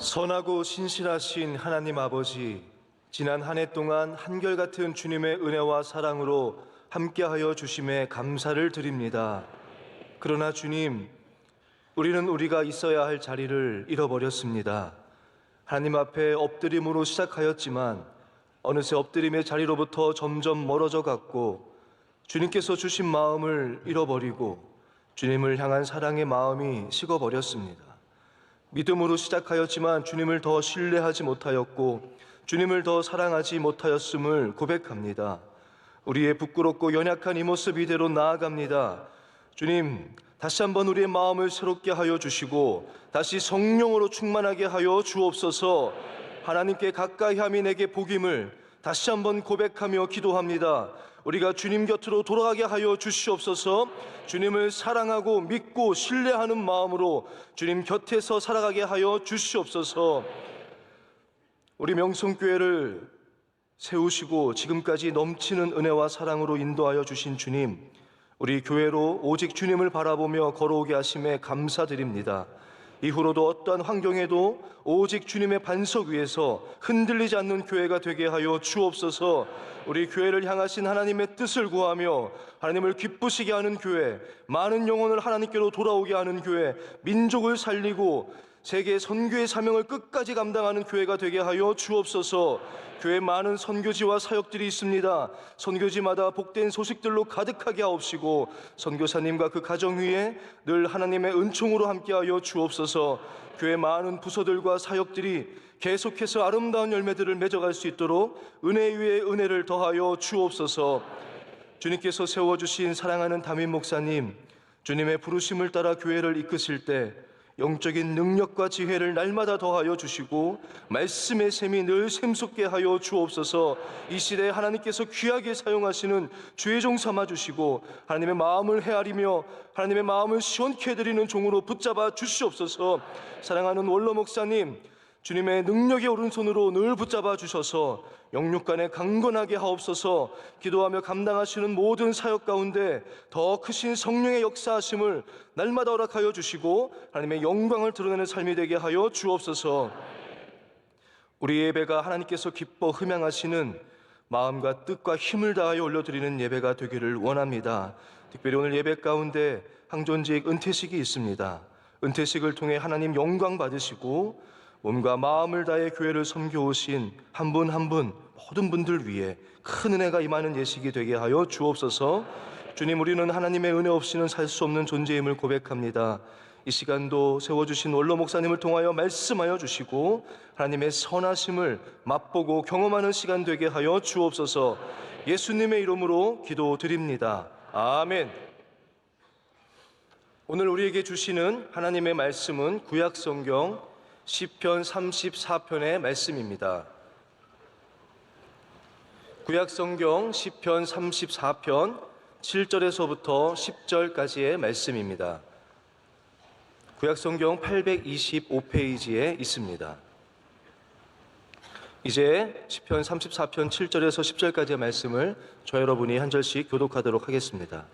선하고 신실하신 하나님 아버지, 지난 한 해 동안 한결같은 주님의 은혜와 사랑으로 함께하여 주심에 감사를 드립니다. 그러나 주님, 우리는 우리가 있어야 할 자리를 잃어버렸습니다. 하나님 앞에 엎드림으로 시작하였지만 어느새 엎드림의 자리로부터 점점 멀어져 갔고, 주님께서 주신 마음을 잃어버리고 주님을 향한 사랑의 마음이 식어버렸습니다. 믿음으로 시작하였지만 주님을 더 신뢰하지 못하였고 주님을 더 사랑하지 못하였음을 고백합니다. 우리의 부끄럽고 연약한 이 모습 이대로 나아갑니다. 주님, 다시 한번 우리의 마음을 새롭게 하여 주시고 다시 성령으로 충만하게 하여 주옵소서. 하나님께 가까이 함이 내게 복임을 다시 한번 고백하며 기도합니다. 우리가 주님 곁으로 돌아가게 하여 주시옵소서. 주님을 사랑하고 믿고 신뢰하는 마음으로 주님 곁에서 살아가게 하여 주시옵소서. 우리 명성교회를 세우시고 지금까지 넘치는 은혜와 사랑으로 인도하여 주신 주님, 우리 교회로 오직 주님을 바라보며 걸어오게 하심에 감사드립니다. 이후로도 어떠한 환경에도 오직 주님의 반석 위에서 흔들리지 않는 교회가 되게 하여 주옵소서. 우리 교회를 향하신 하나님의 뜻을 구하며 하나님을 기쁘시게 하는 교회, 많은 영혼을 하나님께로 돌아오게 하는 교회, 민족을 살리고 세계 선교의 사명을 끝까지 감당하는 교회가 되게 하여 주옵소서. 교회 많은 선교지와 사역들이 있습니다. 선교지마다 복된 소식들로 가득하게 하옵시고 선교사님과 그 가정 위에 늘 하나님의 은총으로 함께하여 주옵소서. 교회 많은 부서들과 사역들이 계속해서 아름다운 열매들을 맺어갈 수 있도록 은혜 위에 은혜를 더하여 주옵소서. 주님께서 세워주신 사랑하는 담임 목사님, 주님의 부르심을 따라 교회를 이끄실 때 영적인 능력과 지혜를 날마다 더하여 주시고 말씀의 샘이 늘 샘솟게 하여 주옵소서. 이 시대에 하나님께서 귀하게 사용하시는 주의 종 삼아 주시고 하나님의 마음을 헤아리며 하나님의 마음을 시원케 해드리는 종으로 붙잡아 주시옵소서. 사랑하는 원로 목사님, 주님의 능력의 오른손으로 늘 붙잡아 주셔서 영육간에 강건하게 하옵소서. 기도하며 감당하시는 모든 사역 가운데 더 크신 성령의 역사하심을 날마다 허락하여 주시고 하나님의 영광을 드러내는 삶이 되게 하여 주옵소서. 우리 예배가 하나님께서 기뻐 흠양하시는 마음과 뜻과 힘을 다하여 올려드리는 예배가 되기를 원합니다. 특별히 오늘 예배 가운데 항존직 은퇴식이 있습니다. 은퇴식을 통해 하나님 영광 받으시고 몸과 마음을 다해 교회를 섬겨오신 한 분 한 분 모든 분들 위해 큰 은혜가 임하는 예식이 되게 하여 주옵소서. 주님, 우리는 하나님의 은혜 없이는 살 수 없는 존재임을 고백합니다. 이 시간도 세워주신 원로 목사님을 통하여 말씀하여 주시고 하나님의 선하심을 맛보고 경험하는 시간 되게 하여 주옵소서. 예수님의 이름으로 기도드립니다. 아멘. 오늘 우리에게 주시는 하나님의 말씀은 구약성경 시편 34편의 말씀입니다. 구약성경 시편 34편 7절에서부터 10절까지의 말씀입니다. 구약성경 825페이지에 있습니다. 이제 시편 34편 7절에서 10절까지의 말씀을 저 여러분이 한 절씩 교독하도록 하겠습니다.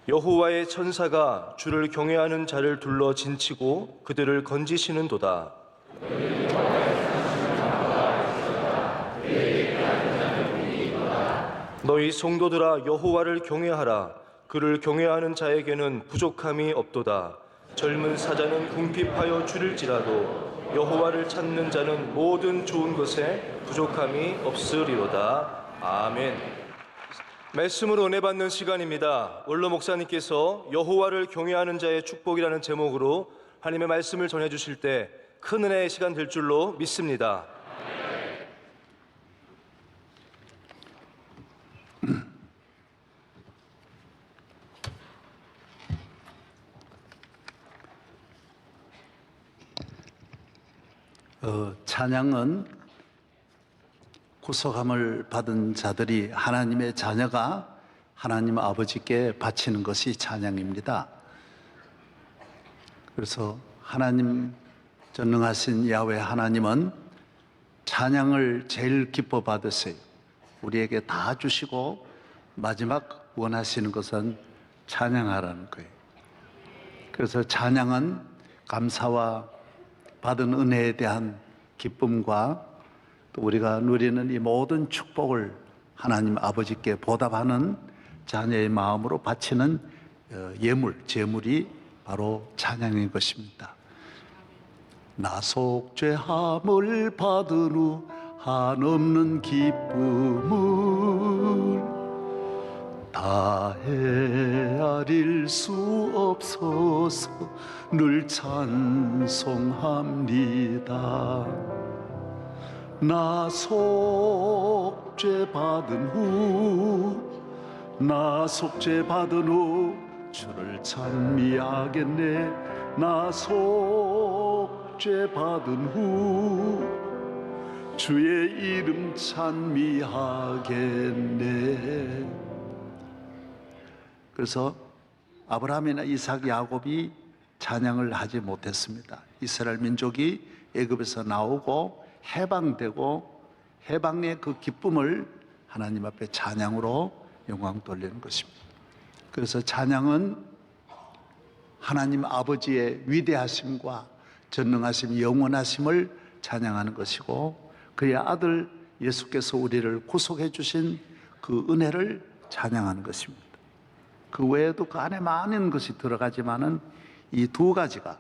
여호와의 천사가 주를 경외하는 자를 둘러 진치고 그들을 건지시는도다. 너희 성도들아, 여호와를 경외하라. 그를 경외하는 자에게는 부족함이 없도다. 젊은 사자는 궁핍하여 줄일지라도 여호와를 찾는 자는 모든 좋은 것에 부족함이 없으리로다. 아멘. 말씀으로 은혜 받는 시간입니다. 원로 목사님께서 여호와를 경외하는 자의 축복이라는 제목으로 하나님의 말씀을 전해주실 때 큰 은혜의 시간 될 줄로 믿습니다. 찬양은 구속함을 받은 자들이 하나님의 자녀가 하나님 아버지께 바치는 것이 찬양입니다. 그래서 하나님 전능하신 야훼 하나님은 찬양을 제일 기뻐 받으세요. 우리에게 다 주시고 마지막 원하시는 것은 찬양하라는 거예요. 그래서 찬양은 감사와 받은 은혜에 대한 기쁨과 또 우리가 누리는 이 모든 축복을 하나님 아버지께 보답하는 자녀의 마음으로 바치는 예물, 제물이 바로 찬양인 것입니다. 나 속죄함을 받은 후 한없는 기쁨을 다 헤아릴 수 없어서 늘 찬송합니다. 나 속죄 받은 후 주를 찬미하겠네. 나 속죄 받은 후 주의 이름 찬미하겠네. 그래서 아브라함이나 이삭, 야곱이 찬양을 하지 못했습니다. 이스라엘 민족이 애굽에서 나오고 해방되고 해방의 그 기쁨을 하나님 앞에 찬양으로 영광 돌리는 것입니다. 그래서 찬양은 하나님 아버지의 위대하심과 전능하심, 영원하심을 찬양하는 것이고, 그의 아들 예수께서 우리를 구속해 주신 그 은혜를 찬양하는 것입니다. 그 외에도 그 안에 많은 것이 들어가지만은 이 두 가지가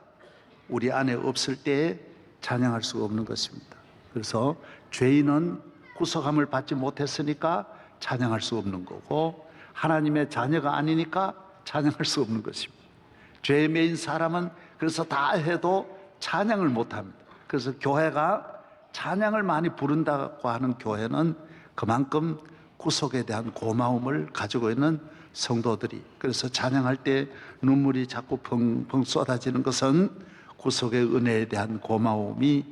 우리 안에 없을 때에 찬양할 수가 없는 것입니다. 그래서 죄인은 구속함을 받지 못했으니까 찬양할 수 없는 거고, 하나님의 자녀가 아니니까 찬양할 수 없는 것입니다. 죄에 매인 사람은 그래서 다 해도 찬양을 못합니다. 그래서 교회가 찬양을 많이 부른다고 하는 교회는 그만큼 구속에 대한 고마움을 가지고 있는 성도들이, 그래서 찬양할 때 눈물이 자꾸 펑펑 쏟아지는 것은 구속의 은혜에 대한 고마움이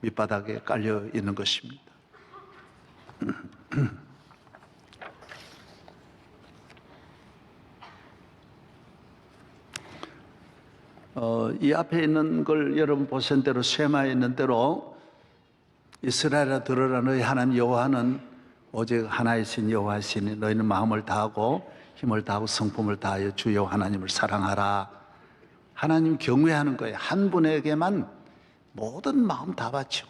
밑바닥에 깔려 있는 것입니다. 이 앞에 있는 걸 여러분 보신 대로, 쉐마에 있는 대로 이스라엘아 들으라, 너희 하나님 여호와는 오직 하나이신 여호와시니 너희는 마음을 다하고 힘을 다하고 성품을 다하여 주 여호와 하나님을 사랑하라. 하나님 경외하는 거예요. 한 분에게만 모든 마음 다 바치고.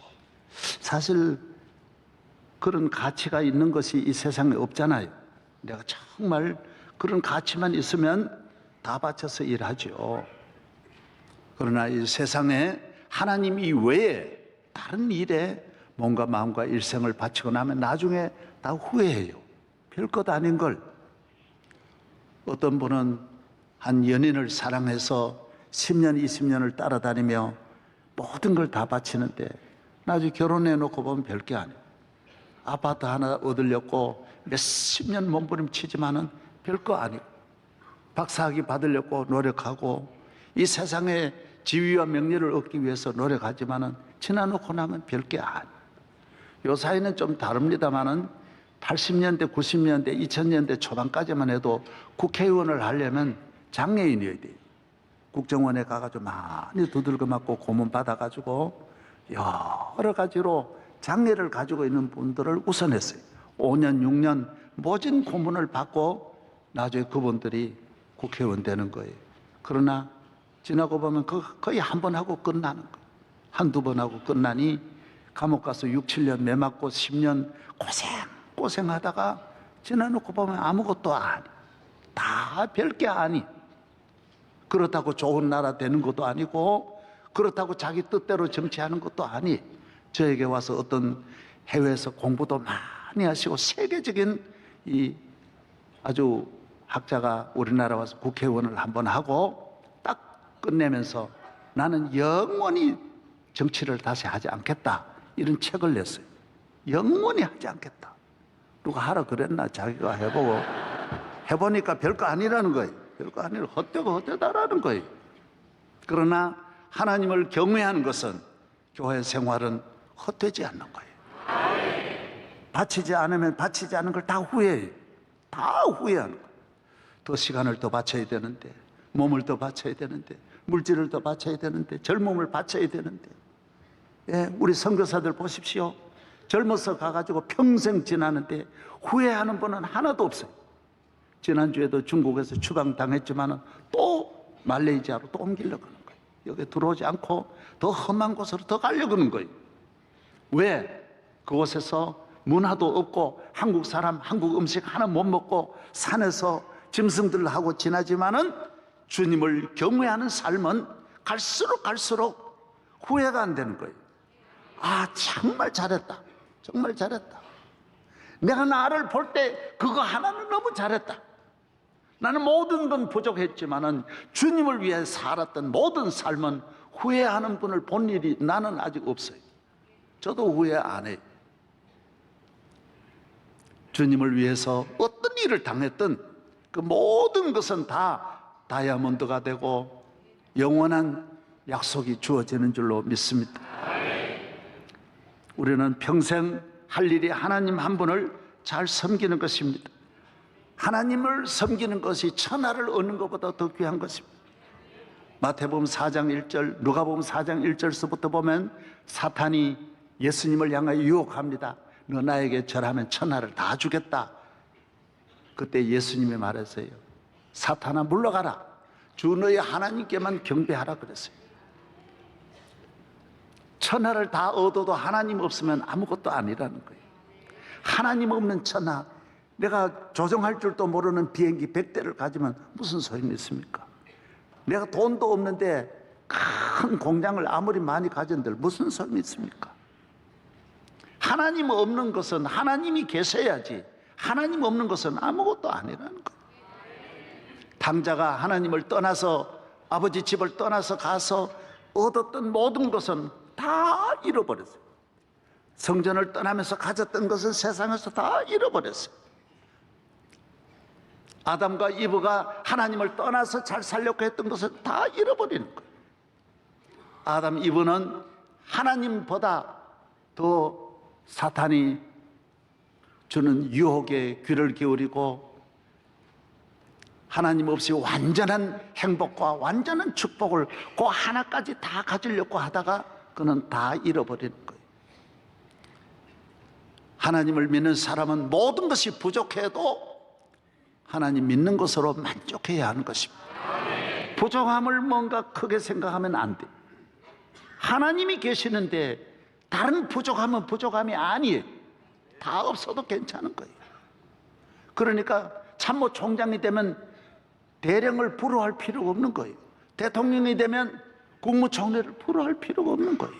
사실 그런 가치가 있는 것이 이 세상에 없잖아요. 내가 정말 그런 가치만 있으면 다 바쳐서 일하죠. 그러나 이 세상에 하나님 이외에 다른 일에 몸과 마음과 일생을 바치고 나면 나중에 다 후회해요. 별것 아닌 걸. 어떤 분은 한 연인을 사랑해서 10년, 20년을 따라다니며 모든 걸 다 바치는데 나중에 결혼해 놓고 보면 별게 아니에요. 아파트 하나 얻으려고 몇십 년 몸부림치지만은 별거 아니고, 박사학위 받으려고 노력하고 이 세상에 지위와 명예를 얻기 위해서 노력하지만은 지나놓고 나면 별게 아니에요. 요 사이는 좀 다릅니다만은 80년대, 90년대, 2000년대 초반까지만 해도 국회의원을 하려면 장애인이어야 돼요. 국정원에 가가지고 많이 두들겨 맞고 고문 받아가지고 여러 가지로 장애를 가지고 있는 분들을 우선했어요. 5년, 6년 모진 고문을 받고 나중에 그분들이 국회의원 되는 거예요. 그러나 지나고 보면 거의 한 번 하고 끝나는 거예요. 한두 번 하고 끝나니 감옥 가서 6, 7년 매 맞고 10년 고생하다가 지나놓고 보면 아무것도 아니, 다 별게 아니. 그렇다고 좋은 나라 되는 것도 아니고, 그렇다고 자기 뜻대로 정치하는 것도 아니. 저에게 와서 어떤 해외에서 공부도 많이 하시고 세계적인 이 아주 학자가 우리나라 와서 국회의원을 한번 하고 딱 끝내면서 나는 영원히 정치를 다시 하지 않겠다, 이런 책을 냈어요. 영원히 하지 않겠다. 누가 하라 그랬나? 자기가 해보고 해보니까 별거 아니라는 거예요. 별거 아니라 헛되고 헛되다라는 거예요. 그러나 하나님을 경외하는 것은, 교회 생활은 헛되지 않는 거예요. 바치지 않으면 바치지 않은 걸 다 후회해요. 다 후회하는 거예요. 더 시간을 더 바쳐야 되는데, 몸을 더 바쳐야 되는데, 물질을 더 바쳐야 되는데, 젊음을 바쳐야 되는데. 예, 우리 선교사들 보십시오. 젊어서 가가지고 평생 지나는데 후회하는 분은 하나도 없어요. 지난주에도 중국에서 추방당했지만 또 말레이시아로 또 옮기려고 하는 거예요. 여기 들어오지 않고 더 험한 곳으로 더 가려고 하는 거예요. 왜? 그곳에서 문화도 없고 한국 사람 한국 음식 하나 못 먹고 산에서 짐승들하고 지나지만은 주님을 경외하는 삶은 갈수록 후회가 안 되는 거예요. 아, 정말 잘했다. 정말 잘했다. 내가 나를 볼 때 그거 하나는 너무 잘했다. 나는 모든 건 부족했지만은 주님을 위해 살았던 모든 삶은 후회하는 분을 본 일이 나는 아직 없어요. 저도 후회 안 해요. 주님을 위해서 어떤 일을 당했든 그 모든 것은 다 다이아몬드가 되고 영원한 약속이 주어지는 줄로 믿습니다. 우리는 평생 할 일이 하나님 한 분을 잘 섬기는 것입니다. 하나님을 섬기는 것이 천하를 얻는 것보다 더 귀한 것입니다. 마태복음 4장 1절, 누가복음 4장 1절서부터 보면 사탄이 예수님을 향하여 유혹합니다. 너 나에게 절하면 천하를 다 주겠다. 그때 예수님이 말했어요. 사탄아 물러가라. 주 너희 하나님께만 경배하라 그랬어요. 천하를 다 얻어도 하나님 없으면 아무것도 아니라는 거예요. 하나님 없는 천하, 내가 조종할 줄도 모르는 비행기 100대를 가지면 무슨 소용이 있습니까? 내가 돈도 없는데 큰 공장을 아무리 많이 가진들 무슨 소용이 있습니까? 하나님 없는 것은 하나님이 계셔야지, 하나님 없는 것은 아무것도 아니라는 거예요. 당자가 하나님을 떠나서 아버지 집을 떠나서 가서 얻었던 모든 것은 다 잃어버렸어요. 성전을 떠나면서 가졌던 것은 세상에서 다 잃어버렸어요. 아담과 이브가 하나님을 떠나서 잘 살려고 했던 것은 다 잃어버리는 거예요. 아담, 이브는 하나님보다 더 사탄이 주는 유혹에 귀를 기울이고 하나님 없이 완전한 행복과 완전한 축복을 그 하나까지 다 가지려고 하다가 그는 다 잃어버리는 거예요. 하나님을 믿는 사람은 모든 것이 부족해도 하나님 믿는 것으로 만족해야 하는 것입니다. 부족함을 뭔가 크게 생각하면 안 돼. 하나님이 계시는데 다른 부족함은 부족함이 아니에요. 다 없어도 괜찮은 거예요. 그러니까 참모 총장이 되면 대령을 부러워할 필요가 없는 거예요. 대통령이 되면 국무총리를 부러워할 필요가 없는 거예요.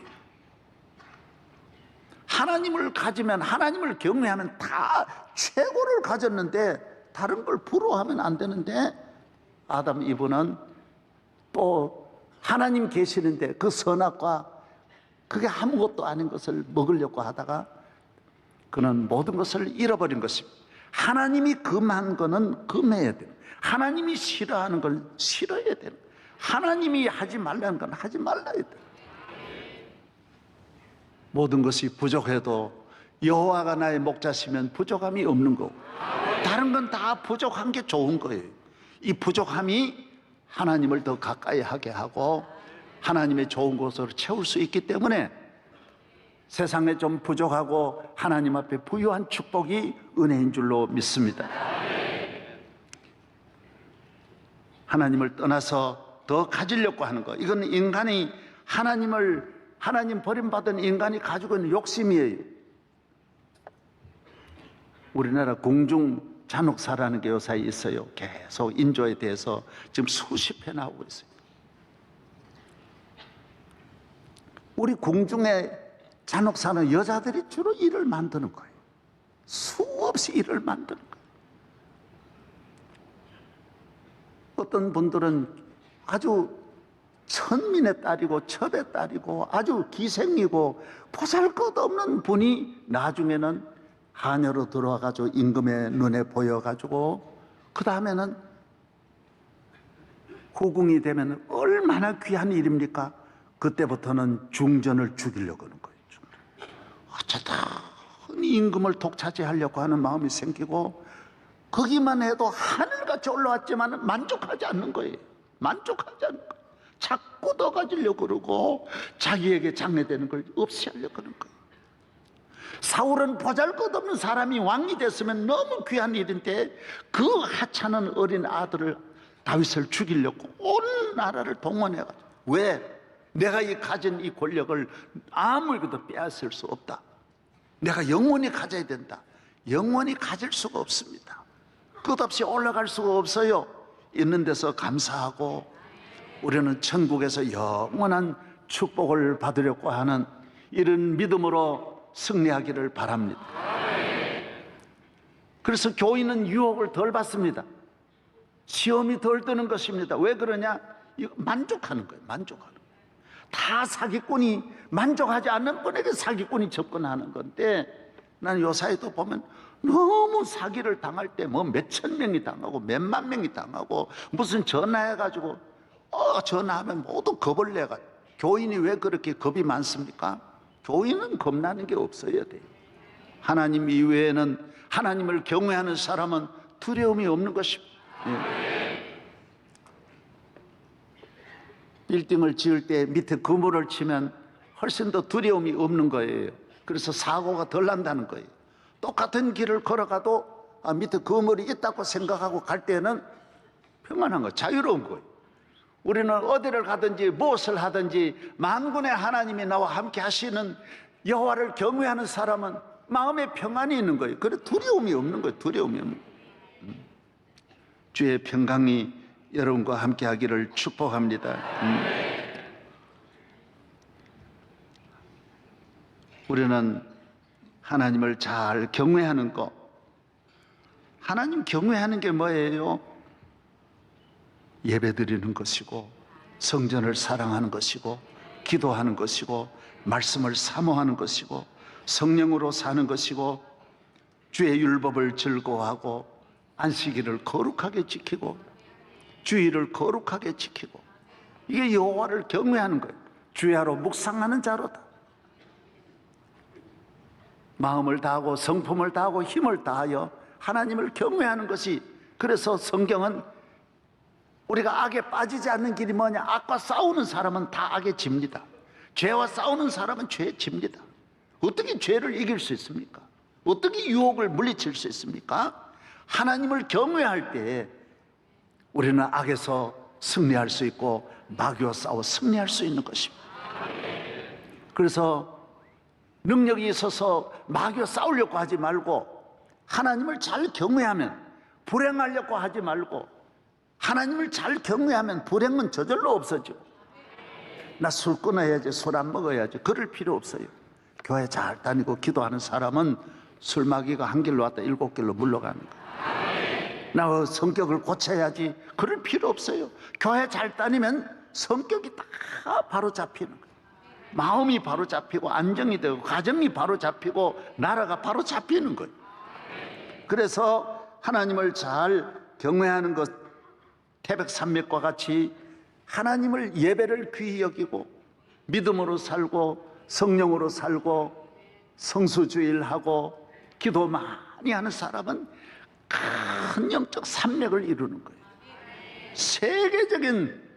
하나님을 가지면, 하나님을 경외하면 다 최고를 가졌는데 다른 걸 부러워하면 안 되는데, 아담 이브는 또 하나님 계시는데 그 선악과 그게 아무것도 아닌 것을 먹으려고 하다가 그는 모든 것을 잃어버린 것입니다. 하나님이 금한 거는 금해야 돼요. 하나님이 싫어하는 걸 싫어해야 돼요. 하나님이 하지 말라는 건 하지 말라야 돼요. 모든 것이 부족해도 여호와가 나의 목자시면 부족함이 없는 거고, 다른 건 다 부족한 게 좋은 거예요. 이 부족함이 하나님을 더 가까이 하게 하고 하나님의 좋은 것으로 채울 수 있기 때문에 세상에 좀 부족하고 하나님 앞에 부유한 축복이 은혜인 줄로 믿습니다. 하나님을 떠나서 더 가지려고 하는 것, 이건 인간이 하나님 버림받은 인간이 가지고 있는 욕심이에요. 우리나라 공중 잔혹사라는 게 요사이 있어요. 계속 인조에 대해서 지금 수십 회 나오고 있어요. 우리 공중의 잔혹사는 여자들이 주로 일을 만드는 거예요. 수없이 일을 만드는 거예요. 어떤 분들은 아주 천민의 딸이고 첩의 딸이고 아주 기생이고 보잘것없는 분이 나중에는 하녀로 들어와가지고 임금의 눈에 보여가지고 그 다음에는 후궁이 되면 얼마나 귀한 일입니까? 그때부터는 중전을 죽이려고 하는 거예요. 어쩌다 임금을 독차지하려고 하는 마음이 생기고, 거기만 해도 하늘같이 올라왔지만 만족하지 않는 거예요. 만족하지 않는 거예요. 자꾸 더 가지려고 그러고 자기에게 장래되는 걸 없이 하려고 하는 거예요. 사울은 보잘것없는 사람이 왕이 됐으면 너무 귀한 일인데 그 하찮은 어린 아들을 다윗을 죽이려고 온 나라를 동원해가지고 왜? 내가 가진 이 권력을 아무에게도 빼앗을 수 없다. 내가 영원히 가져야 된다. 영원히 가질 수가 없습니다. 끝없이 올라갈 수가 없어요. 있는 데서 감사하고 우리는 천국에서 영원한 축복을 받으려고 하는 이런 믿음으로 승리하기를 바랍니다. 그래서 교인은 유혹을 덜 받습니다. 시험이 덜 드는 것입니다. 왜 그러냐? 이거 만족하는 거예요. 만족하는 거예요. 다 사기꾼이 만족하지 않는 분에게 사기꾼이 접근하는 건데, 나는 요사이도 보면 너무 사기를 당할 때 뭐 몇천 명이 당하고 몇만 명이 당하고 무슨 전화해가지고 전화하면 모두 겁을 내가. 교인이 왜 그렇게 겁이 많습니까? 교인은 겁나는 게 없어야 돼요. 하나님 이외에는, 하나님을 경외하는 사람은 두려움이 없는 것입니다. 빌딩을 지을 때 밑에 그물을 치면 훨씬 더 두려움이 없는 거예요. 그래서 사고가 덜 난다는 거예요. 똑같은 길을 걸어가도 밑에 그물이 있다고 생각하고 갈 때는 평안한 거예요. 자유로운 거예요. 우리는 어디를 가든지 무엇을 하든지 만군의 하나님이 나와 함께 하시는 여호와를 경외하는 사람은 마음에 평안이 있는 거예요. 그래 두려움이 없는 거예요. 두려움이 없는 거예요. 주의 평강이 여러분과 함께 하기를 축복합니다. 우리는 하나님을 잘 경외하는 것. 하나님 경외하는 게 뭐예요? 예배 드리는 것이고, 성전을 사랑하는 것이고, 기도하는 것이고, 말씀을 사모하는 것이고, 성령으로 사는 것이고, 주의 율법을 즐거워하고, 안식일을 거룩하게 지키고, 주의를 거룩하게 지키고, 이게 여호와를 경외하는 거예요. 주야로 묵상하는 자로다. 마음을 다하고 성품을 다하고 힘을 다하여 하나님을 경외하는 것이, 그래서 성경은 우리가 악에 빠지지 않는 길이 뭐냐? 악과 싸우는 사람은 다 악에 집니다. 죄와 싸우는 사람은 죄에 집니다. 어떻게 죄를 이길 수 있습니까? 어떻게 유혹을 물리칠 수 있습니까? 하나님을 경외할 때 우리는 악에서 승리할 수 있고 마귀와 싸워 승리할 수 있는 것입니다. 그래서 능력이 있어서 마귀와 싸우려고 하지 말고, 하나님을 잘 경외하면 불행하려고 하지 말고, 하나님을 잘 경외하면 불행은 저절로 없어져. 나 술 끊어야지, 술 안 먹어야지, 그럴 필요 없어요. 교회 잘 다니고 기도하는 사람은 술 마귀가 한 길로 왔다 7길로 물러가는 거예요. 나 성격을 고쳐야지, 그럴 필요 없어요. 교회 잘 다니면 성격이 다 바로 잡히는 거예요. 마음이 바로 잡히고 안정이 되고 가정이 바로 잡히고 나라가 바로 잡히는 거예요. 그래서 하나님을 잘 경외하는 것, 태백산맥과 같이 하나님을 예배를 귀히 여기고 믿음으로 살고 성령으로 살고 성수주의를 기도 많이 하는 사람은 큰 영적 산맥을 이루는 거예요. 세계적인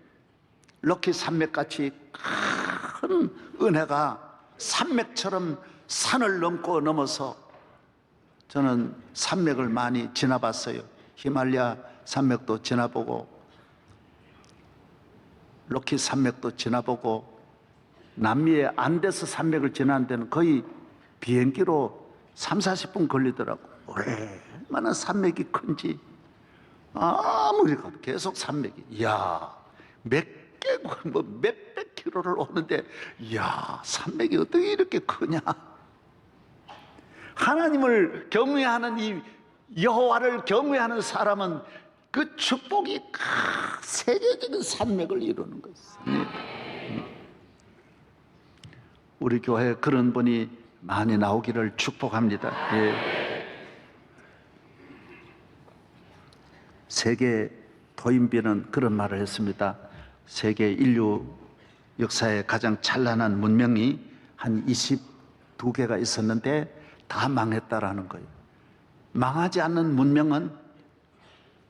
럭키 산맥같이 큰 은혜가 산맥처럼 산을 넘고 넘어서, 저는 산맥을 많이 지나봤어요. 히말라야 산맥도 지나보고 럭키 산맥도 지나보고, 남미의 안데스 산맥을 지나는 데는 거의 비행기로 30-40분 걸리더라고. 얼마나 산맥이 큰지. 아무리 가도 계속 산맥이, 이야, 몇백 킬로를 오는데, 이야, 산맥이 어떻게 이렇게 크냐. 하나님을 경외하는 이 여호와를 경외하는 사람은 그 축복이 세계적인 산맥을 이루는 것입니다. 우리 교회에 그런 분이 많이 나오기를 축복합니다. 예. 세계 토인비는 그런 말을 했습니다. 세계 인류 역사의 가장 찬란한 문명이 한 22개가 있었는데 다 망했다라는 거예요. 망하지 않는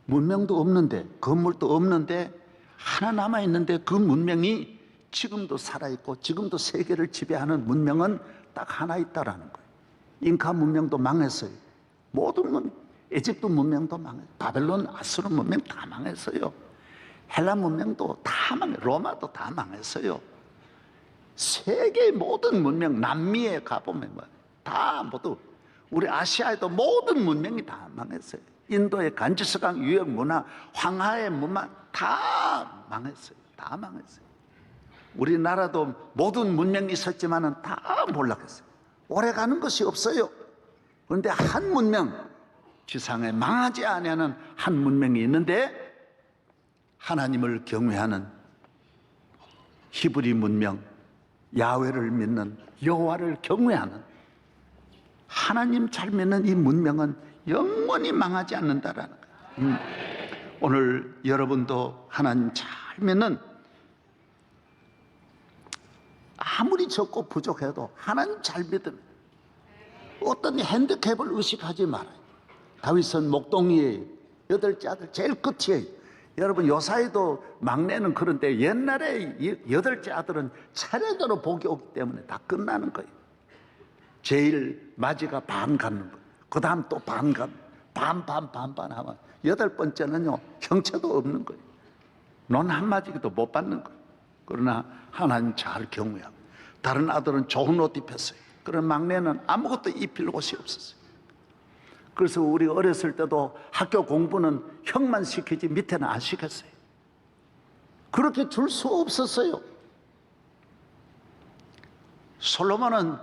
문명도 없는데, 건물도 없는데 하나 남아있는데, 그 문명이 지금도 살아있고 지금도 세계를 지배하는 문명은 딱 하나 있다라는 거예요. 잉카 문명도 망했어요. 모든 에집트 문명도 망했어요. 바벨론, 아수르 문명 다 망했어요. 헬라 문명도 다 로마도 다 망했어요. 세계의 모든 문명, 남미에 가보면 다 모두, 우리 아시아에도 모든 문명이 다 망했어요. 인도의 간지스강 유역 문화, 황하의 문화 다 망했어요. 다 망했어요. 우리나라도 모든 문명이 있었지만은 다 몰락했어요. 오래가는 것이 없어요. 그런데 한 문명, 지상에 망하지 아니하는 한 문명이 있는데, 하나님을 경외하는 히브리 문명, 야훼를 믿는, 여호와를 경외하는, 하나님 잘 믿는 이 문명은 영원히 망하지 않는다라는 거예요. 오늘 여러분도 하나님 잘 믿는, 아무리 적고 부족해도 하나님 잘 믿으면 어떤 핸디캡을 의식하지 말아요. 다윗은 목동이에요. 8째 아들 제일 끝이에요. 여러분, 요사이도 막내는 그런데 옛날에 8째 아들은 차례대로 복이 오기 때문에 다 끝나는 거예요. 제일 맞이가 반 갖는 거예요. 그 다음 또 반 갖는 거예요. 반 하면 8번째는요 형체도 없는 거예요. 논 한마디도 못 받는 거예요. 그러나 하나님 잘 경외하고, 다른 아들은 좋은 옷 입혔어요. 그런 막내는 아무것도 입힐 옷이 없었어요. 그래서 우리 어렸을 때도 학교 공부는 형만 시키지 밑에는 안 시켰어요. 그렇게 줄 수 없었어요. 솔로몬은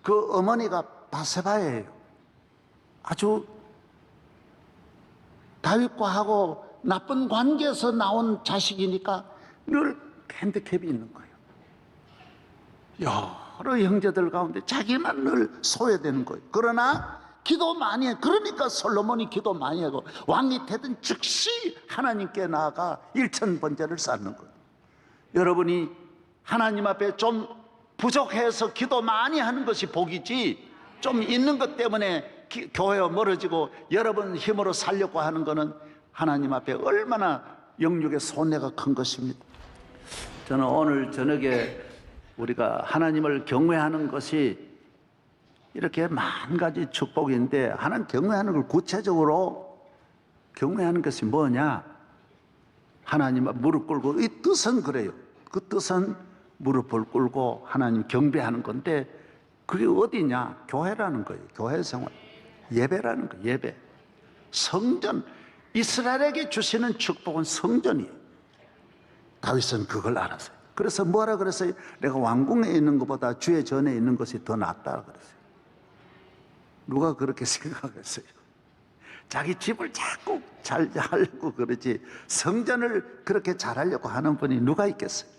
그 어머니가 바세바예요. 아주 다윗과 하고 나쁜 관계에서 나온 자식이니까 늘 핸디캡이 있는 거예요. 여러 형제들 가운데 자기만 늘 소외되는 거예요. 그러나 기도 많이 해. 그러니까 솔로몬이 기도 많이 하고 왕이 되든 즉시 하나님께 나아가 일천번제를 쌓는 거예요. 여러분이 하나님 앞에 좀 부족해서 기도 많이 하는 것이 복이지, 좀 있는 것 때문에 교회와 멀어지고 여러분 힘으로 살려고 하는 것은 하나님 앞에 얼마나 영육의 손해가 큰 것입니다. 저는 오늘 저녁에 우리가 하나님을 경외하는 것이 이렇게 만 가지 축복인데, 하나님 경외하는 걸 구체적으로 경외하는 것이 뭐냐? 하나님 앞 무릎 꿇고, 이 뜻은 그래요. 그 뜻은 무릎을 꿇고 하나님 경배하는 건데, 그게 어디냐? 교회라는 거예요. 교회 생활, 예배라는 거예요. 예배, 성전. 이스라엘에게 주시는 축복은 성전이에요. 다윗은 그걸 알았어요. 그래서 뭐라 그랬어요? 내가 왕궁에 있는 것보다 주의 전에 있는 것이 더 낫다 그랬어요. 누가 그렇게 생각했어요? 자기 집을 자꾸 잘 하려고 그러지, 성전을 그렇게 잘하려고 하는 분이 누가 있겠어요?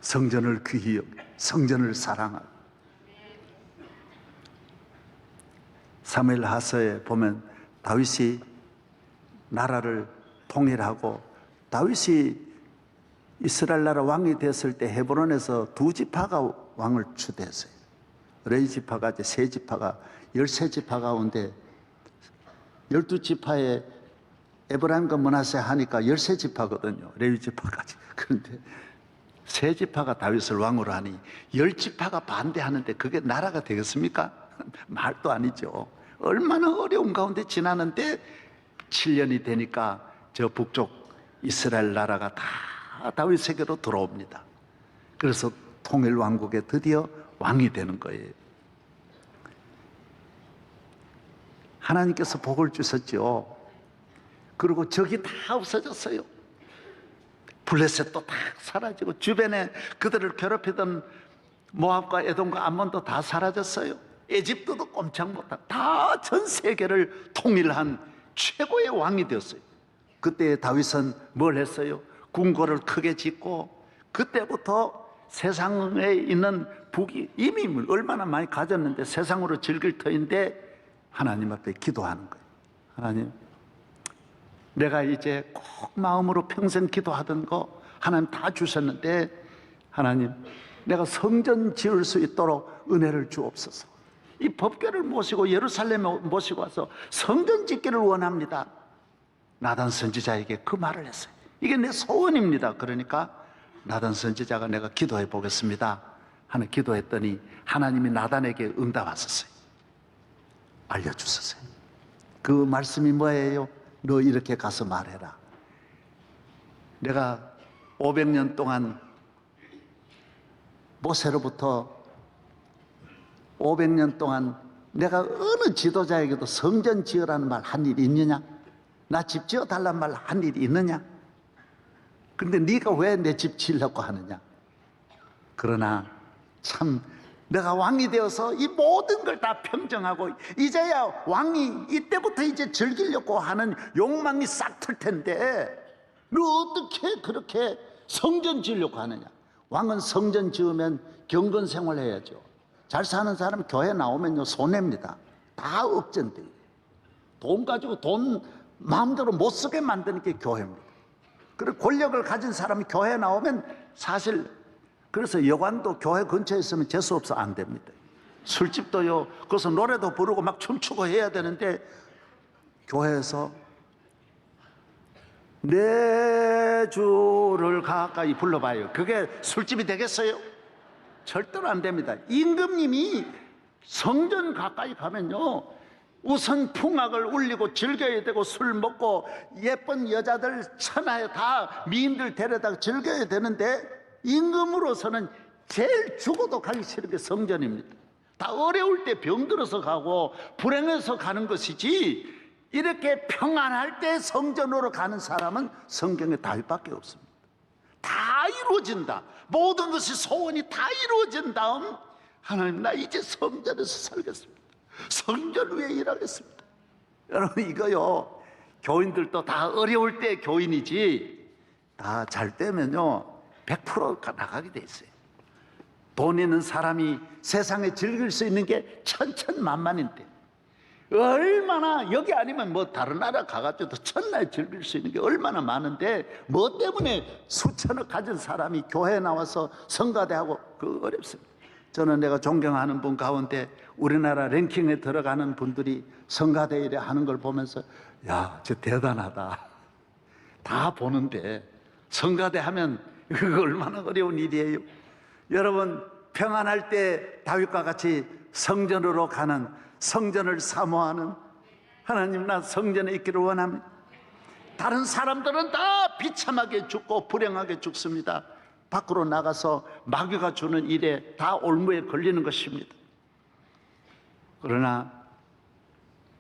성전을 귀히 여기고 성전을 사랑하고. 사무엘하서에 보면 다윗이 나라를 통일하고, 다윗이 이스라엘 나라 왕이 됐을 때 헤브론에서 2지파가 왕을 추대했어요. 레위 지파가 이제 3지파가 13지파 가운데 12지파에 에브라임과 므낫세 하니까 13지파거든요. 레위 지파까지. 그런데 3지파가 다윗을 왕으로 하니 10지파가 반대하는데 그게 나라가 되겠습니까? 말도 아니죠. 얼마나 어려운 가운데 지나는데 7년이 되니까 저 북쪽 이스라엘 나라가 다 다윗에게로 들어옵니다. 그래서 통일 왕국에 드디어 왕이 되는 거예요. 하나님께서 복을 주셨죠. 그리고 적이 다 없어졌어요. 블레셋도 다 사라지고, 주변에 그들을 괴롭히던 모압과 에돔과 암몬도 다 사라졌어요. 에집트도 꼼짝 못하고 다 전 세계를 통일한 최고의 왕이 되었어요. 그때 다윗은 뭘 했어요? 궁궐을 크게 짓고, 그때부터 세상에 있는 북이 이미 얼마나 많이 가졌는데 세상으로 즐길 터인데 하나님 앞에 기도하는 거예요. 하나님, 내가 이제 꼭 마음으로 평생 기도하던 거 하나님 다 주셨는데, 하나님, 내가 성전 지을 수 있도록 은혜를 주옵소서. 이 법궤를 모시고 예루살렘에 모시고 와서 성전 짓기를 원합니다. 나단 선지자에게 그 말을 했어요. 이게 내 소원입니다. 그러니까 나단 선지자가 내가 기도해 보겠습니다 하는 기도했더니 하나님이 나단에게 응답하셨어요. 알려주셨어요. 그 말씀이 뭐예요? 너 이렇게 가서 말해라. 내가 500년 동안 모세로부터 500년 동안 내가 어느 지도자에게도 성전 지으라는 말 한 일이 있느냐? 나 집 지어달라는 말 한 일이 있느냐? 근데 네가 왜 내 집 지으려고 하느냐? 그러나 참 내가 왕이 되어서 이 모든 걸 다 평정하고 이제야 왕이 이때부터 이제 즐기려고 하는 욕망이 싹 틀 텐데 너 어떻게 그렇게 성전 지으려고 하느냐? 왕은 성전 지으면 경건 생활해야죠. 잘 사는 사람 교회 나오면요 손해입니다. 다 억전돼. 돈 가지고 돈 마음대로 못 쓰게 만드는 게 교회입니다. 그리고 권력을 가진 사람이 교회 나오면 사실 그래서 여관도 교회 근처에 있으면 재수없어 안 됩니다. 술집도요 거기서 노래도 부르고 막 춤추고 해야 되는데 교회에서 내 주를 가까이 불러봐요. 그게 술집이 되겠어요? 절대로 안 됩니다. 임금님이 성전 가까이 가면요 우선 풍악을 울리고 즐겨야 되고 술 먹고 예쁜 여자들 천하에 다 미인들 데려다 즐겨야 되는데 임금으로서는 제일 죽어도 가기 싫은 게 성전입니다. 다 어려울 때 병들어서 가고 불행해서 가는 것이지 이렇게 평안할 때 성전으로 가는 사람은 성경에 다윗밖에 없습니다. 다 이루어진다. 모든 것이 소원이 다 이루어진 다음 하나님 나 이제 성전에서 살겠습니다. 성전 위에 일하겠습니다. 여러분 이거요 교인들도 다 어려울 때 교인이지 다 잘 되면요 100% 나가게 돼 있어요. 돈 있는 사람이 세상에 즐길 수 있는 게 천천만만인데 얼마나 여기 아니면 뭐 다른 나라 가가지고 천나에 즐길 수 있는 게 얼마나 많은데 뭐 때문에 수천억 가진 사람이 교회에 나와서 성가대하고 그 어렵습니다. 저는 내가 존경하는 분 가운데 우리나라 랭킹에 들어가는 분들이 성가대 일에 하는 걸 보면서 야, 저 대단하다. 다 보는데 성가대 하면 그거 얼마나 어려운 일이에요. 여러분 평안할 때 다윗과 같이 성전으로 가는 성전을 사모하는 하나님 나 성전에 있기를 원합니다. 다른 사람들은 다 비참하게 죽고 불행하게 죽습니다. 밖으로 나가서 마귀가 주는 일에 다 올무에 걸리는 것입니다. 그러나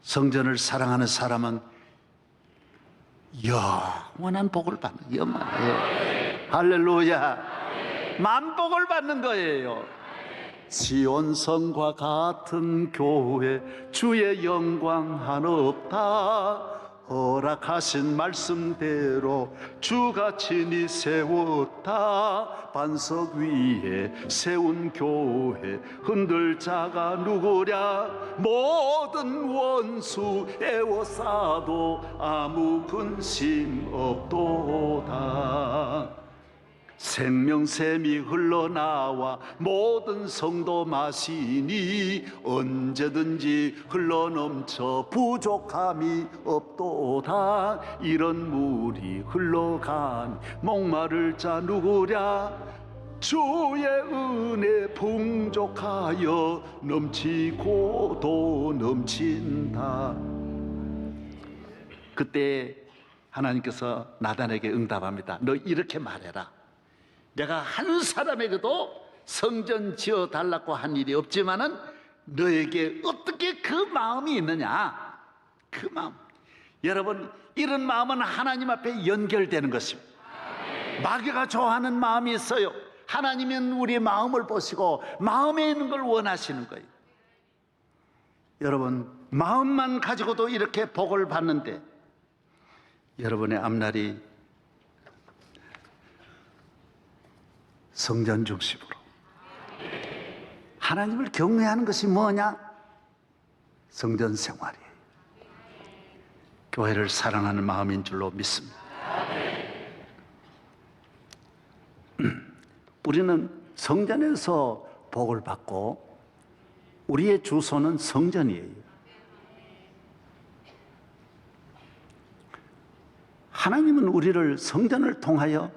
성전을 사랑하는 사람은 영원한 복을 받는 영원한 할렐루야 만복을 받는 거예요. 시온성과 같은 교회 주의 영광 한없다. 허락하신 말씀대로 주가 친히 세웠다. 반석 위에 세운 교회 흔들 자가 누구랴. 모든 원수 애워싸도 아무 근심 없도다. 생명샘이 흘러나와 모든 성도 마시니 언제든지 흘러넘쳐 부족함이 없도다. 이런 물이 흘러간 목마를 자 누구랴. 주의 은혜 풍족하여 넘치고 또 넘친다. 그때 하나님께서 나단에게 응답합니다. 너 이렇게 말해라. 내가 한 사람에게도 성전 지어 달라고 한 일이 없지만은 너에게 어떻게 그 마음이 있느냐? 그 마음. 여러분 이런 마음은 하나님 앞에 연결되는 것입니다. 마귀가 좋아하는 마음이 있어요. 하나님은 우리의 마음을 보시고 마음에 있는 걸 원하시는 거예요. 여러분 마음만 가지고도 이렇게 복을 받는데 여러분의 앞날이 성전 중심으로 하나님을 경외하는 것이 뭐냐? 성전 생활이에요. 교회를 사랑하는 마음인 줄로 믿습니다. 우리는 성전에서 복을 받고 우리의 주소는 성전이에요. 하나님은 우리를 성전을 통하여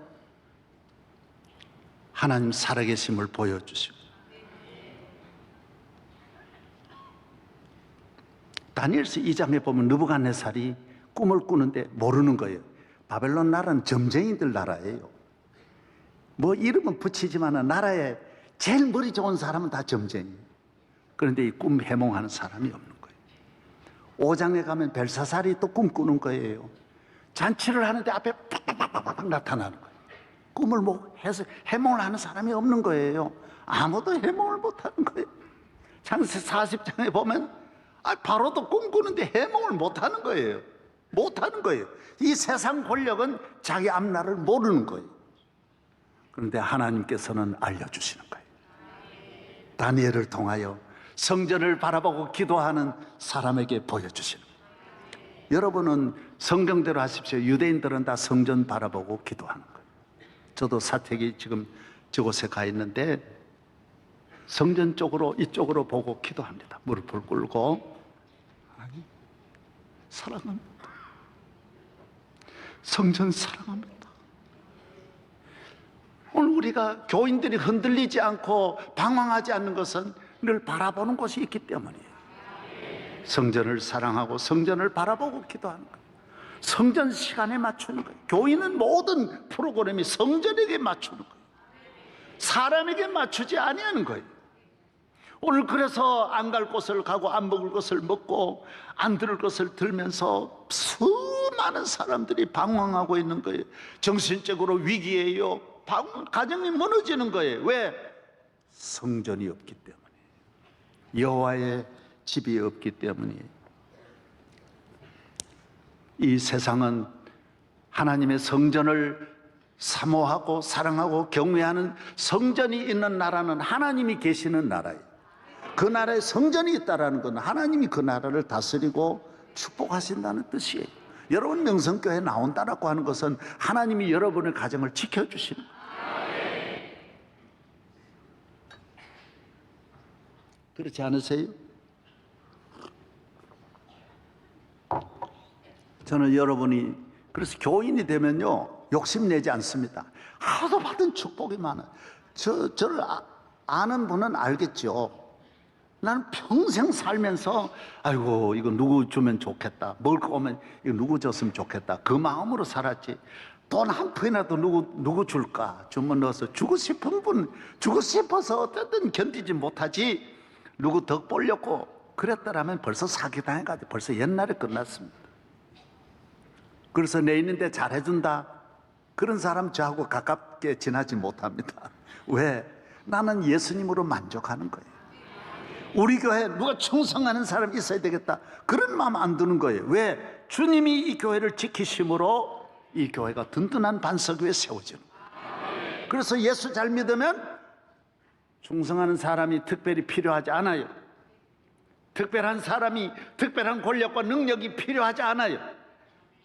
하나님 살아계심을 보여주시고 다니엘서 2장에 보면 느부갓네살이 꿈을 꾸는데 모르는 거예요. 바벨론 나라는 점쟁이들 나라예요. 뭐 이름은 붙이지만 나라에 제일 머리 좋은 사람은 다 점쟁이. 그런데 이 꿈 해몽하는 사람이 없는 거예요. 5장에 가면 벨사살이 또 꿈꾸는 거예요. 잔치를 하는데 앞에 팍팍팍팍 나타나는 거예요. 꿈을 뭐 해서 해몽을 하는 사람이 없는 거예요. 아무도 해몽을 못 하는 거예요. 창세 40장에 보면 바로도 꿈꾸는데 해몽을 못 하는 거예요. 못 하는 거예요. 이 세상 권력은 자기 앞날을 모르는 거예요. 그런데 하나님께서는 알려주시는 거예요. 다니엘을 통하여 성전을 바라보고 기도하는 사람에게 보여주시는 거예요. 여러분은 성경대로 하십시오. 유대인들은 다 성전 바라보고 기도하는 거예요. 저도 사택이 지금 저곳에 가 있는데 성전 쪽으로 이쪽으로 보고 기도합니다. 무릎을 꿇고 사랑합니다. 성전 사랑합니다. 오늘 우리가 교인들이 흔들리지 않고 방황하지 않는 것은 늘 바라보는 곳이 있기 때문이에요. 성전을 사랑하고 성전을 바라보고 기도하는 거예요. 성전 시간에 맞추는 거예요. 교인은 모든 프로그램이 성전에게 맞추는 거예요. 사람에게 맞추지 아니하는 거예요. 오늘 그래서 안 갈 곳을 가고 안 먹을 것을 먹고 안 들을 것을 들면서 수많은 사람들이 방황하고 있는 거예요. 정신적으로 위기예요. 가정이 무너지는 거예요. 왜? 성전이 없기 때문에, 여호와의 집이 없기 때문이에요. 이 세상은 하나님의 성전을 사모하고 사랑하고 경외하는 성전이 있는 나라는 하나님이 계시는 나라예요. 그 나라에 성전이 있다는 건 하나님이 그 나라를 다스리고 축복하신다는 뜻이에요. 여러분 명성교회에 나온다라고 하는 것은 하나님이 여러분의 가정을 지켜주시는 거예요. 그렇지 않으세요? 저는 여러분이 그래서 교인이 되면요 욕심내지 않습니다. 하도 받은 축복이 많아요. 저를 아는 분은 알겠죠. 나는 평생 살면서 아이고 이거 누구 주면 좋겠다, 먹을 거 오면 이거 누구 줬으면 좋겠다, 그 마음으로 살았지. 돈 한 푼이라도 누구 줄까 주면 넣어서 주고 싶은 분, 주고 싶어서 어쨌든 견디지 못하지. 누구 덕 보려고 그랬더라면 벌써 사기당해가지고 벌써 옛날에 끝났습니다. 그래서 내 있는데 잘해준다, 그런 사람 저하고 가깝게 지나지 못합니다. 왜? 나는 예수님으로 만족하는 거예요. 우리 교회에 누가 충성하는 사람이 있어야 되겠다, 그런 마음 안 드는 거예요. 왜? 주님이 이 교회를 지키심으로 이 교회가 든든한 반석 위에 세워지는 거예요. 그래서 예수 잘 믿으면 충성하는 사람이 특별히 필요하지 않아요. 특별한 사람이, 특별한 권력과 능력이 필요하지 않아요.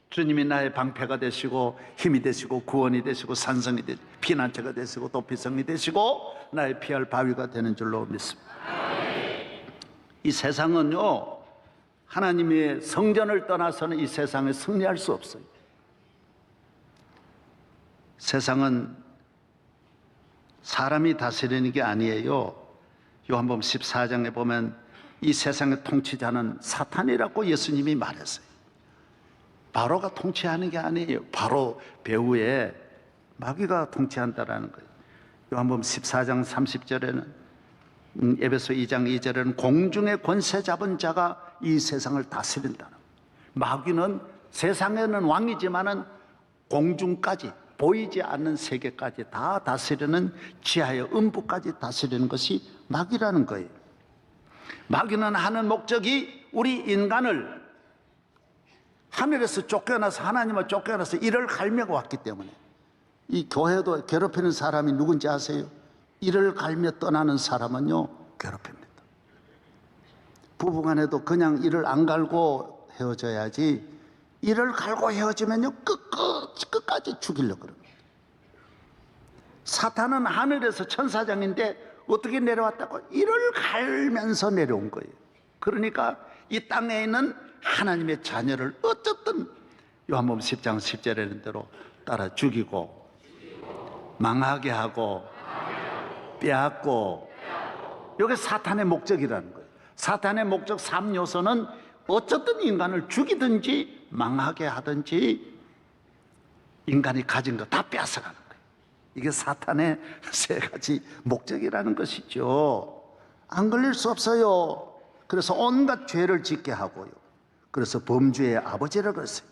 주님이 나의 방패가 되시고 힘이 되시고 구원이 되시고 산성이 되시고 피난처가 되시고 도피성이 되시고 나의 피할 바위가 되는 줄로 믿습니다. 이 세상은요, 하나님의 성전을 떠나서는 이 세상에 승리할 수 없어요. 세상은 사람이 다스리는 게 아니에요. 요한복음 14장에 보면 이 세상의 통치자는 사탄이라고 예수님이 말했어요. 바로가 통치하는 게 아니에요. 바로 배후에 마귀가 통치한다라는 거예요. 요한복음 14장 30절에는 에베소 2장 2절에는 공중의 권세 잡은 자가 이 세상을 다스린다는 거예요. 마귀는 세상에는 왕이지만은 공중까지, 보이지 않는 세계까지 다 다스리는, 지하의 음부까지 다스리는 것이 마귀라는 거예요. 마귀는 하는 목적이 우리 인간을 하늘에서 쫓겨나서, 하나님을 쫓겨나서 이를 갈매고 왔기 때문에. 이 교회도 괴롭히는 사람이 누군지 아세요? 이를 갈며 떠나는 사람은요 괴롭힙니다. 부부간에도 그냥 이를 안 갈고 헤어져야지, 이를 갈고 헤어지면요 끝까지 죽이려고 그럽니다. 사탄은 하늘에서 천사장인데 어떻게 내려왔다고? 이를 갈면서 내려온 거예요. 그러니까 이 땅에 있는 하나님의 자녀를 어쨌든 요한복음 10장 10절에 있는 대로 따라 죽이고 망하게 하고 빼앗고, 이게 사탄의 목적이라는 거예요. 사탄의 목적 3요소는 어쨌든 인간을 죽이든지 망하게 하든지 인간이 가진 거 다 뺏어가는 거예요. 이게 사탄의 세 가지 목적이라는 것이죠. 안 걸릴 수 없어요. 그래서 온갖 죄를 짓게 하고요. 그래서 범죄의 아버지라고 했어요.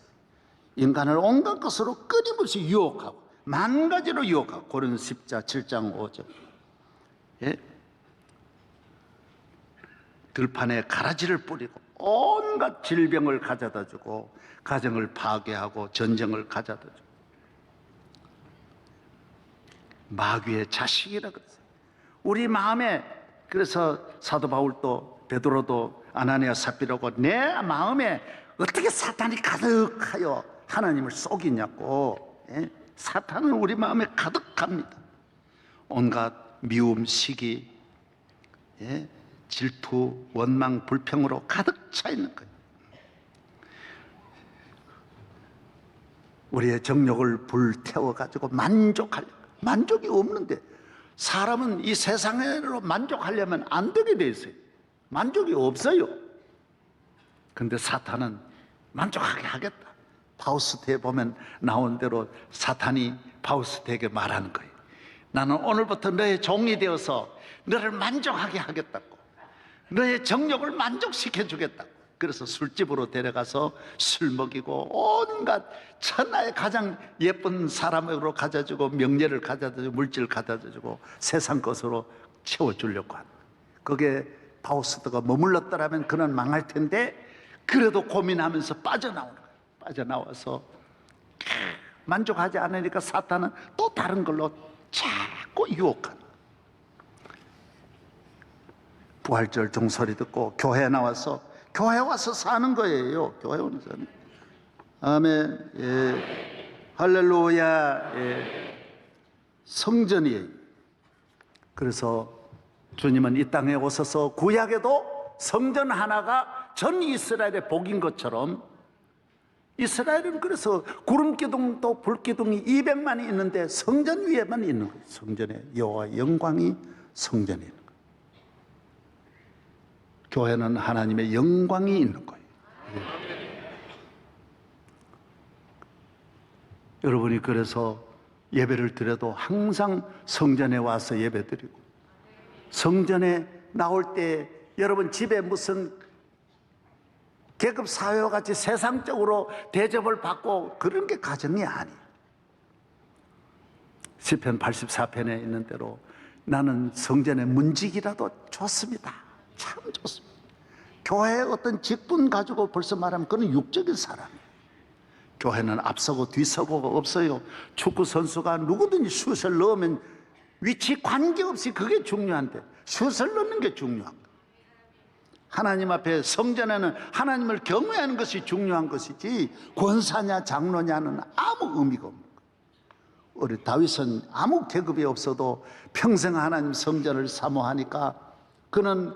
인간을 온갖 것으로 끊임없이 유혹하고 만 가지로 유혹하고. 고린도서 10장 7장 5절. 예? 들판에 가라지를 뿌리고 온갖 질병을 가져다 주고 가정을 파괴하고 전쟁을 가져다 주고 마귀의 자식이라 그랬어요. 우리 마음에, 그래서 사도 바울도 베드로도 아나니아 삽비라고 내 마음에 어떻게 사탄이 가득하여 하나님을 속이냐고. 예? 사탄은 우리 마음에 가득합니다. 온갖 미움, 시기, 예? 질투, 원망, 불평으로 가득 차 있는 거예요. 우리의 정욕을 불태워가지고 만족이 없는데, 사람은 이 세상으로 만족하려면 안 되게 돼 있어요. 만족이 없어요. 근데 사탄은 만족하게 하겠다. 파우스트에 보면 나온 대로 사탄이 파우스트에게 말하는 거예요. 나는 오늘부터 너의 종이 되어서 너를 만족하게 하겠다고. 너의 정욕을 만족시켜 주겠다고. 그래서 술집으로 데려가서 술 먹이고 온갖 천하의 가장 예쁜 사람으로 가져주고 명예를 가져다주고 물질을 가져다주고 세상 것으로 채워주려고 하는 거예요. 거기에 파우스트가 머물렀더라면 그는 망할 텐데, 그래도 고민하면서 빠져나오는 거예요. 빠져나와서 만족하지 않으니까 사탄은 또 다른 걸로 자꾸 유혹하는 거예요. 부활절 종소리 듣고 교회에 와서 사는 거예요. 교회에 와서 사는. 아멘. 예. 할렐루야. 예. 성전이에요. 그래서 주님은 이 땅에 오셔서 구약에도 성전 하나가 전 이스라엘의 복인 것처럼, 이스라엘은 그래서 구름기둥도 불기둥이 200만이 있는데 성전 위에만 있는 거예요. 성전에 여호와의 영광이 성전에 있는 거예요. 교회는 하나님의 영광이 있는 거예요. 여러분이 그래서 예배를 드려도 항상 성전에 와서 예배 드리고, 성전에 나올 때 여러분 집에 무슨 계급 사회와 같이 세상적으로 대접을 받고 그런 게 가정이 아니에요. 시편 84편에 있는 대로 나는 성전의 문지기라도 좋습니다. 참 좋습니다. 교회에 어떤 직분 가지고 벌써 말하면 그건 육적인 사람이에요. 교회는 앞서고 뒤서고가 없어요. 축구 선수가 누구든지 슛을 넣으면 위치 관계없이 그게 중요한데 슛을 넣는 게 중요한 거예요. 하나님 앞에 성전에는 하나님을 경외하는 것이 중요한 것이지 권사냐 장로냐는 아무 의미가 없는 거예요. 우리 다윗은 아무 계급이 없어도 평생 하나님 성전을 사모하니까 그는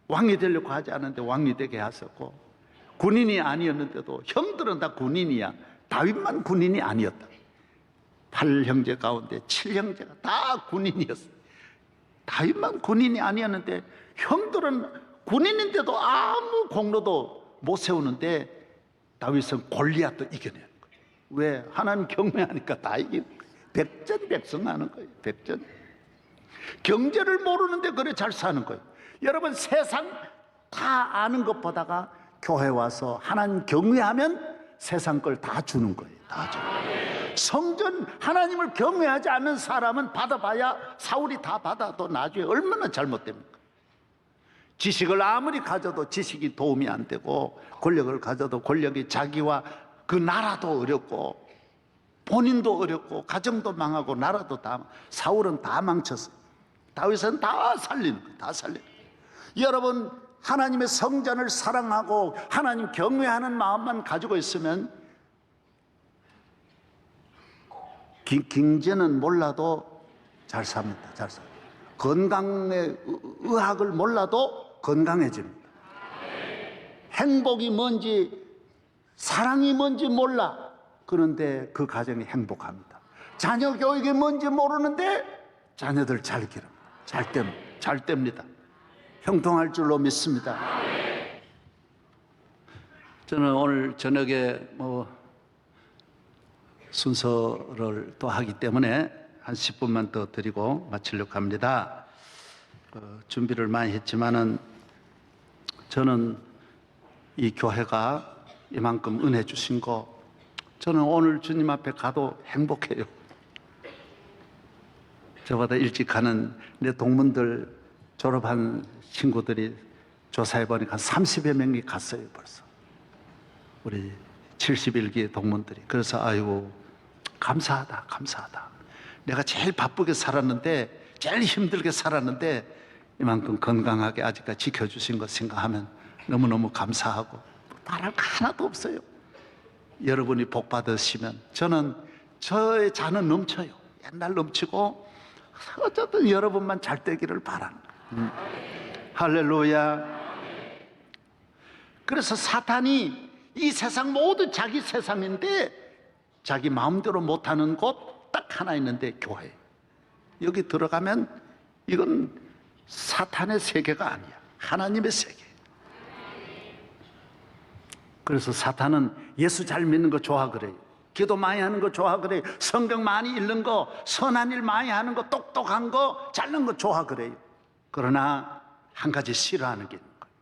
왕이 되려고 하지 않았는데 왕이 되게 하셨고, 군인이 아니었는데도 형들은 다 군인이야. 다윗만 군인이 아니었다. 8형제 가운데 7형제가 다 군인이었어요. 다윗만 군인이 아니었는데 형들은 군인인데도 아무 공로도 못 세우는데 다윗은 골리앗도 이겨내는 거예요. 왜? 하나님 경외하니까 다 이기는 거예요. 백전백승하는 거예요. 백전. 경제를 모르는데 그래 잘 사는 거예요. 여러분 세상 다 아는 것보다가 교회 와서 하나님 경외하면 세상 걸 다 주는 거예요. 다 주는 거예요. 성전 하나님을 경외하지 않는 사람은 받아봐야 사울이 다 받아도 나중에 얼마나 잘못됩니까? 지식을 아무리 가져도 지식이 도움이 안 되고, 권력을 가져도 권력이 자기와 그 나라도 어렵고 본인도 어렵고 가정도 망하고 나라도 다, 사울은 다 망쳤어요. 다윗은 다 살리는 거예요. 다 살리는 거예요. 여러분 하나님의 성전을 사랑하고 하나님 경외하는 마음만 가지고 있으면 경제는 몰라도 잘 삽니다. 잘 삽니다. 건강의 의학을 몰라도 건강해집니다. 행복이 뭔지 사랑이 뭔지 몰라. 그런데 그 가정이 행복합니다. 자녀 교육이 뭔지 모르는데 자녀들 잘 기릅니다. 잘 뗍니다. 형통할 줄로 믿습니다. 저는 오늘 저녁에 순서를 또 하기 때문에 한 10분만 더 드리고 마치려고 합니다. 준비를 많이 했지만은 저는 이 교회가 이만큼 은혜 주신 거, 저는 오늘 주님 앞에 가도 행복해요. 저보다 일찍 가는 내 동문들, 졸업한 친구들이 조사해 보니까 한 30여 명이 갔어요 벌써. 우리 71기 동문들이. 그래서 아이고 감사하다 감사하다. 내가 제일 바쁘게 살았는데, 제일 힘들게 살았는데 이만큼 건강하게 아직까지 지켜주신 것 생각하면 너무너무 감사하고 바랄 거 하나도 없어요. 여러분이 복 받으시면 저는, 저의 잔은 넘쳐요. 옛날 넘치고 어쨌든 여러분만 잘 되기를 바랍니다. 할렐루야. 그래서 사탄이 이 세상 모두 자기 세상인데 자기 마음대로 못하는 곳 딱 하나 있는데 교회. 여기 들어가면 이건 사탄의 세계가 아니야. 하나님의 세계. 그래서 사탄은 예수 잘 믿는 거 좋아 그래요. 기도 많이 하는 거 좋아 그래요. 성경 많이 읽는 거, 선한 일 많이 하는 거, 똑똑한 거, 잘난 거 좋아 그래요. 그러나 한 가지 싫어하는 게 있는 거예요.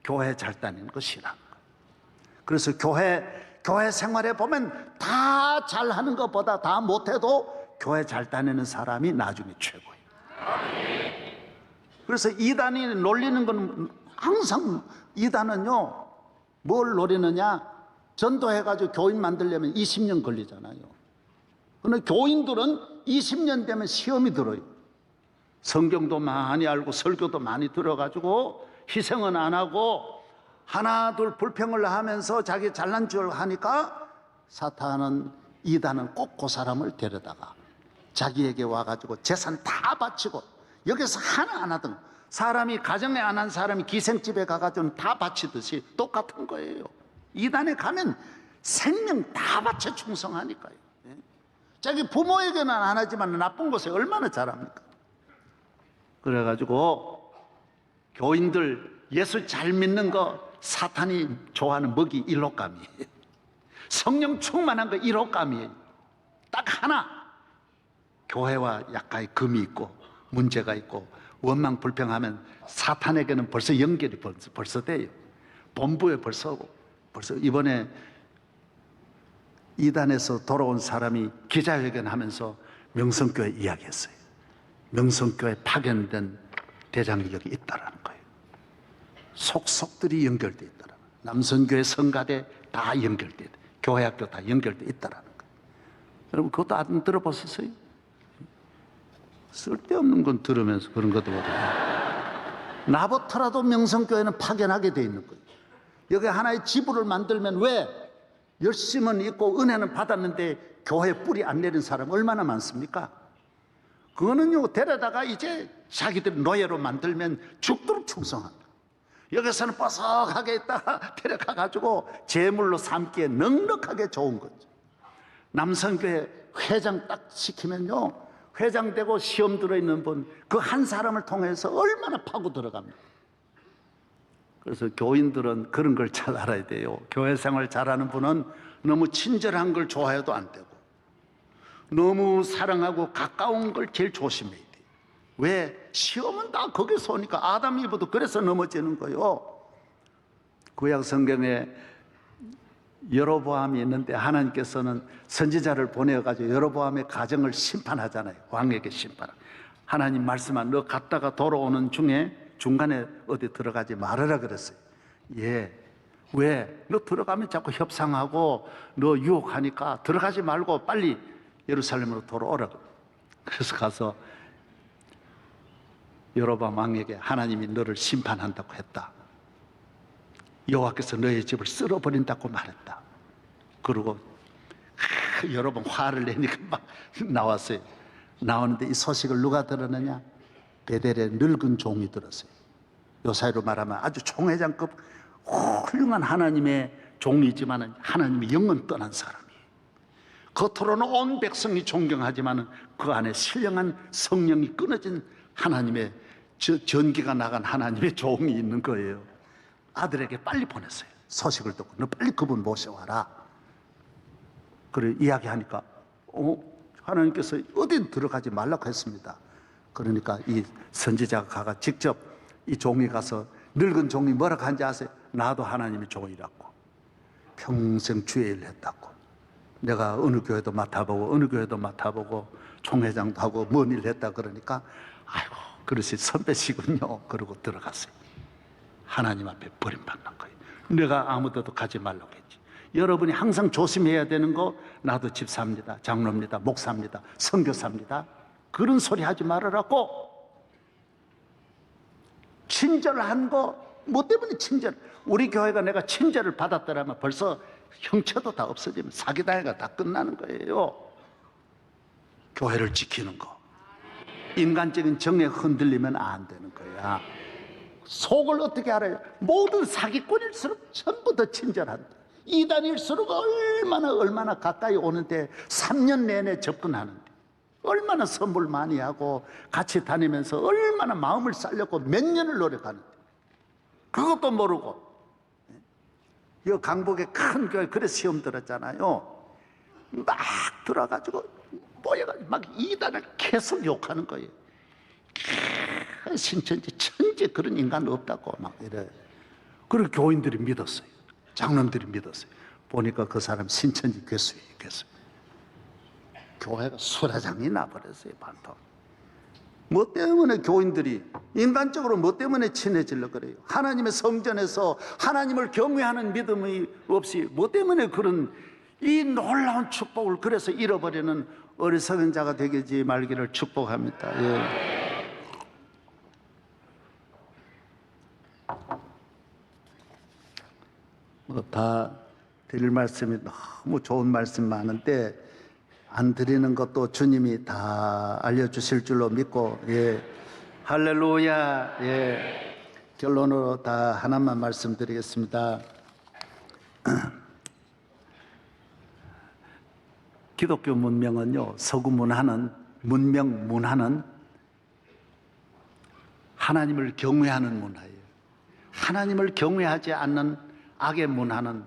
교회 잘 다니는 거 싫어하는 거예요. 그래서 교회 생활에 보면 다 잘하는 것보다 다 못해도 교회 잘 다니는 사람이 나중에 최고예요. 그래서 이단이 놀리는 건 항상, 이단은요 뭘 노리느냐, 전도해가지고 교인 만들려면 20년 걸리잖아요. 그런데 교인들은 20년 되면 시험이 들어요. 성경도 많이 알고 설교도 많이 들어가지고 희생은 안 하고 하나 둘 불평을 하면서 자기 잘난 줄 하니까 사탄은, 이단은 꼭 그 사람을 데려다가 자기에게 와가지고 재산 다 바치고, 여기서 하나 안 하든 사람이 가정에 안 한 사람이 기생집에 가가지고 다 바치듯이 똑같은 거예요. 이단에 가면 생명 다 바쳐 충성하니까요. 자기 부모에게는 안 하지만 나쁜 것에 얼마나 잘합니까? 그래가지고 교인들 예수 잘 믿는 거 사탄이 좋아하는 먹이 1호감이에요. 성령 충만한 거 1호감이에요. 딱 하나, 교회와 약간의 금이 있고 문제가 있고 원망 불평하면 사탄에게는 벌써 연결이 벌써 돼요. 본부에 벌써 이번에 이단에서 돌아온 사람이 기자회견하면서 명성교회 이야기했어요. 명성교회 파견된 대장이 여기 있다라는 거예요. 속속들이 연결돼 있다라는 거예요. 남성교회 성가대 다 연결돼 있다. 교회학교 다 연결돼 있다라는 거예요. 여러분 그것도 안 들어보셨어요? 쓸데없는 건 들으면서 그런 것도 못해요. 나부터라도 명성교회는 파견하게 돼 있는 거예요. 여기 하나의 지부를 만들면, 왜? 열심은 있고 은혜는 받았는데 교회 뿌리 안 내린 사람 얼마나 많습니까? 그거는요 데려다가 이제 자기들 노예로 만들면 죽도록 충성합니다. 여기서는 뻐석하게 있다가 데려가가지고 제물로 삼기에 넉넉하게 좋은 거죠. 남성교회 회장 딱 시키면요, 회장 되고 시험 들어있는 분 그 한 사람을 통해서 얼마나 파고 들어갑니다. 그래서 교인들은 그런 걸 잘 알아야 돼요. 교회 생활 잘하는 분은 너무 친절한 걸 좋아해도 안 되고 너무 사랑하고 가까운 걸 제일 조심해야 돼요. 왜? 시험은 다 거기서 오니까. 아담 이브도 그래서 넘어지는 거예요. 구약 성경에 여로보암이 있는데 하나님께서는 선지자를 보내가지고 여로보암의 가정을 심판하잖아요. 왕에게 심판. 하나님 말씀한, 너 갔다가 돌아오는 중에 중간에 어디 들어가지 말아라 그랬어요. 예. 왜? 너 들어가면 자꾸 협상하고 너 유혹하니까 들어가지 말고 빨리 예루살렘으로 돌아오라. 그래서 가서 여로보암 왕에게 하나님이 너를 심판한다고 했다. 여호와께서 너의 집을 쓸어버린다고 말했다. 그리고 여러 번 화를 내니까 막 나왔어요. 나오는데 이 소식을 누가 들었느냐? 베델의 늙은 종이 들었어요. 요사이로 말하면 아주 총회장급 훌륭한 하나님의 종이지만 하나님의 영은 떠난 사람이에요. 겉으로는 온 백성이 존경하지만 그 안에 신령한 성령이 끊어진 하나님의 전기가 나간 하나님의 종이 있는 거예요. 아들에게 빨리 보냈어요. 소식을 듣고 너 빨리 그분 모셔와라. 그래 이야기하니까 하나님께서 어디 들어가지 말라고 했습니다. 그러니까 이 선지자가 가가 직접 이 종이 가서 늙은 종이 뭐라고 한지 아세요? 나도 하나님의 종이라고. 평생 주의 일을 했다고. 내가 어느 교회도 맡아보고 어느 교회도 맡아보고 총회장도 하고 뭔 일을 했다 그러니까 아이고 그릇이 선배시군요. 그러고 들어갔어요. 하나님 앞에 버림받는 거예요. 내가 아무데도 가지 말라고 했지. 여러분이 항상 조심해야 되는 거 나도 집사입니다. 장로입니다. 목사입니다. 선교사입니다. 그런 소리 하지 말으라고. 친절한 거 뭐 때문에 친절? 우리 교회가 내가 친절을 받았더라면 벌써 형체도 다 없어지면 사기당해가 다 끝나는 거예요. 교회를 지키는 거. 인간적인 정에 흔들리면 안 되는 거야. 속을 어떻게 알아요? 모든 사기꾼일수록 전부 더 친절한다. 이단일수록 얼마나 가까이 오는데 3년 내내 접근하는데 얼마나 선물 많이 하고 같이 다니면서 얼마나 마음을 살려고 몇 년을 노력하는데 그것도 모르고 이 강북에 큰 교회 그래서 시험 들었잖아요. 막 들어가지고 모여가지고 막 이단을 계속 욕하는 거예요. 신천지 천재 그런 인간 없다고 막 이래. 그리고 교인들이 믿었어요. 장로들이 믿었어요. 보니까 그 사람 신천지 교수예요. 교수. 교회가 수라장이 나버렸어요. 반통. 뭐 때문에 교인들이 인간적으로 뭐 때문에 친해지려고 그래요? 하나님의 성전에서 하나님을 경외하는 믿음이 없이 뭐 때문에 그런 이 놀라운 축복을 그래서 잃어버리는 어리석은 자가 되지 말기를 축복합니다. 예. 뭐 다 드릴 말씀이 너무 좋은 말씀 많은데 안 드리는 것도 주님이 다 알려주실 줄로 믿고, 예. 할렐루야, 예. 결론으로 다 하나만 말씀드리겠습니다. 기독교 문명은요, 서구 문화는, 문화는 하나님을 경외하는 문화예요. 하나님을 경외하지 않는 악의 문화는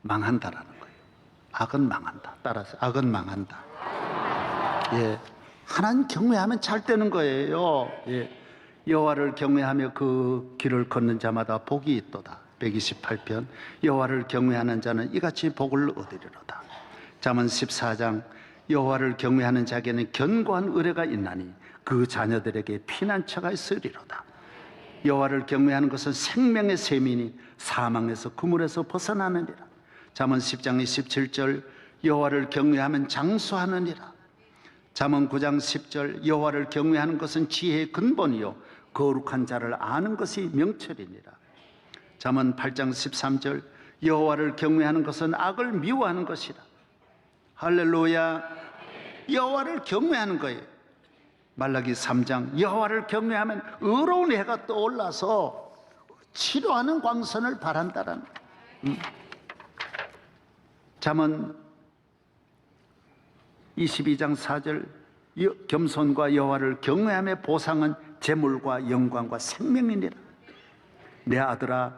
망한다라는 거예요. 악은 망한다. 따라서 악은 망한다. 예, 하나님 경외하면 잘 되는 거예요. 예, 여호와를 경외하며 그 길을 걷는 자마다 복이 있도다. 128편. 여호와를 경외하는 자는 이같이 복을 얻으리로다. 잠언 14장. 여호와를 경외하는 자에게는 견고한 의뢰가 있나니 그 자녀들에게 피난처가 있으리로다. 여호와를 경외하는 것은 생명의 셈이니 사망에서 그물에서 벗어나느니라. 잠언 10장 27절. 여호와를 경외하면 장수하느니라. 잠언 9장 10절. 여호와를 경외하는 것은 지혜의 근본이요 거룩한 자를 아는 것이 명철이니라. 잠언 8장 13절. 여호와를 경외하는 것은 악을 미워하는 것이라. 할렐루야. 여호와를 경외하는 거예요. 말라기 3장. 여호와를 경외하면 의로운 해가 떠올라서 치료하는 광선을 바란다라는 잠언 22장 4절. 겸손과 여호와를 경외함의 보상은 재물과 영광과 생명이니라. 내 아들아,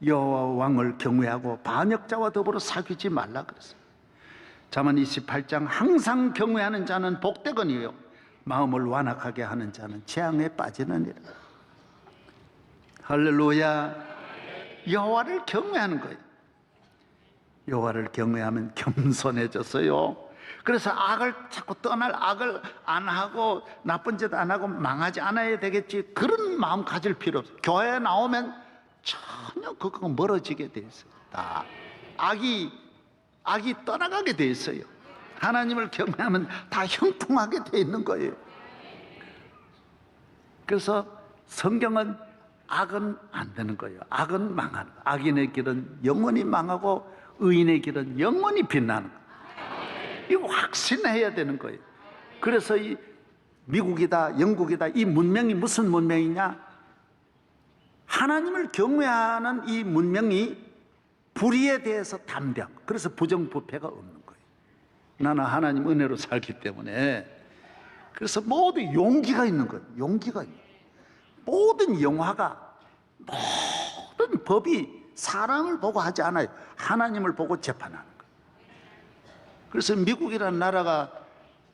여호와 왕을 경외하고 반역자와 더불어 사귀지 말라 그랬어요. 잠언 28장. 항상 경외하는 자는 복되거니요 마음을 완악하게 하는 자는 재앙에 빠지느니라. 할렐루야. 여호와를 경외하는 거예요. 여호와를 경외하면 겸손해졌어요. 그래서 악을 자꾸 떠날 악을 안 하고 나쁜 짓 안 하고 망하지 않아야 되겠지 그런 마음 가질 필요 없어요. 교회에 나오면 전혀 그거 멀어지게 돼 있어요. 다 악이 떠나가게 돼 있어요. 하나님을 경외하면 다 형통하게 돼 있는 거예요. 그래서 성경은 악은 안 되는 거예요. 악은 망하는 거예요. 악인의 길은 영원히 망하고 의인의 길은 영원히 빛나는 거예요. 이거 확신해야 되는 거예요. 그래서 이 미국이다, 영국이다, 이 문명이 무슨 문명이냐? 하나님을 경외하는 이 문명이 불의에 대해서 담대한 거예요. 그래서 부정부패가 없는 거예요. 나는 하나님 은혜로 살기 때문에. 그래서 모두 용기가 있는 거예요. 용기가 있는 거예요. 모든 영화가, 모든 법이 사람을 보고 하지 않아요. 하나님을 보고 재판하는 거예요. 그래서 미국이라는 나라가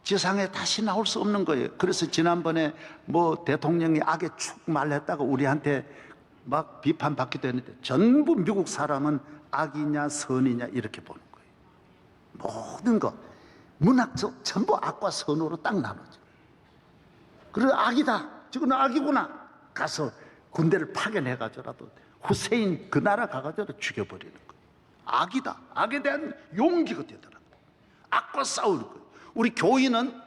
지상에 다시 나올 수 없는 거예요. 그래서 지난번에 뭐 대통령이 악에 축 말했다가 우리한테 막 비판받기도 했는데 전부 미국 사람은 악이냐 선이냐 이렇게 보는 거예요. 모든 것 문학적 전부 악과 선으로 딱 나눠져. 그리고 악이다, 지금 악이구나, 가서 군대를 파견해가지고라도 후세인 그 나라 가가지고 죽여버리는 거예요. 악이다, 악에 대한 용기가 되더라고요. 악과 싸우는 거예요. 우리 교인은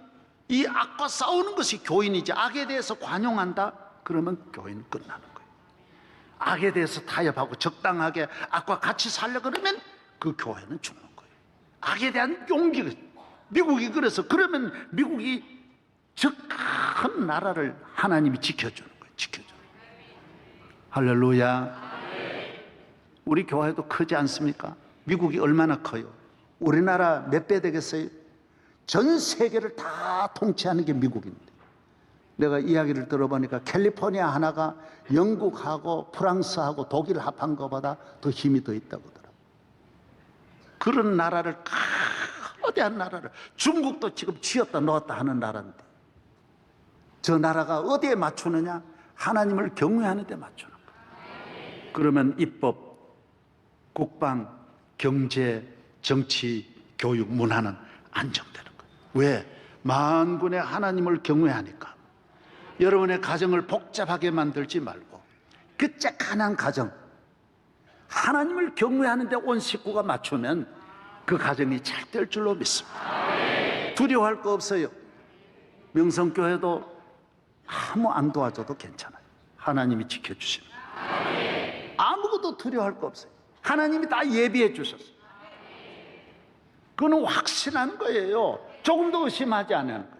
이 악과 싸우는 것이 교인이지, 악에 대해서 관용한다 그러면 교인은 끝나는 거예요. 악에 대해서 타협하고 적당하게 악과 같이 살려 그러면 그 교회는 죽는 거예요. 악에 대한 용기가, 미국이 그래서 그러면 미국이 저 큰 나라를 하나님이 지켜주는 거예요. 지켜주는 거예요. 할렐루야. 우리 교회도 크지 않습니까? 미국이 얼마나 커요? 우리나라 몇 배 되겠어요? 전 세계를 다 통치하는 게 미국인데, 내가 이야기를 들어보니까 캘리포니아 하나가 영국하고 프랑스하고 독일 합한 것보다 더 힘이 더 있다고 하더라고요. 그런 나라를, 거대한 나라를, 중국도 지금 쥐었다 넣었다 하는 나라인데 저 나라가 어디에 맞추느냐? 하나님을 경외하는 데 맞추는 거예요. 그러면 입법, 국방, 경제, 정치, 교육, 문화는 안정되는 거예요. 왜? 만군의 하나님을 경외하니까. 여러분의 가정을 복잡하게 만들지 말고 끄적한 가정, 하나님을 경외하는 데 온 식구가 맞추면 그 가정이 잘 될 줄로 믿습니다. 두려워할 거 없어요. 명성교회도 아무 안 도와줘도 괜찮아요. 하나님이 지켜주십니다. 아무것도 두려워할 거 없어요. 하나님이 다 예비해 주셨어요. 그거는 확신하는 거예요. 조금 더 의심하지 않는 거예요.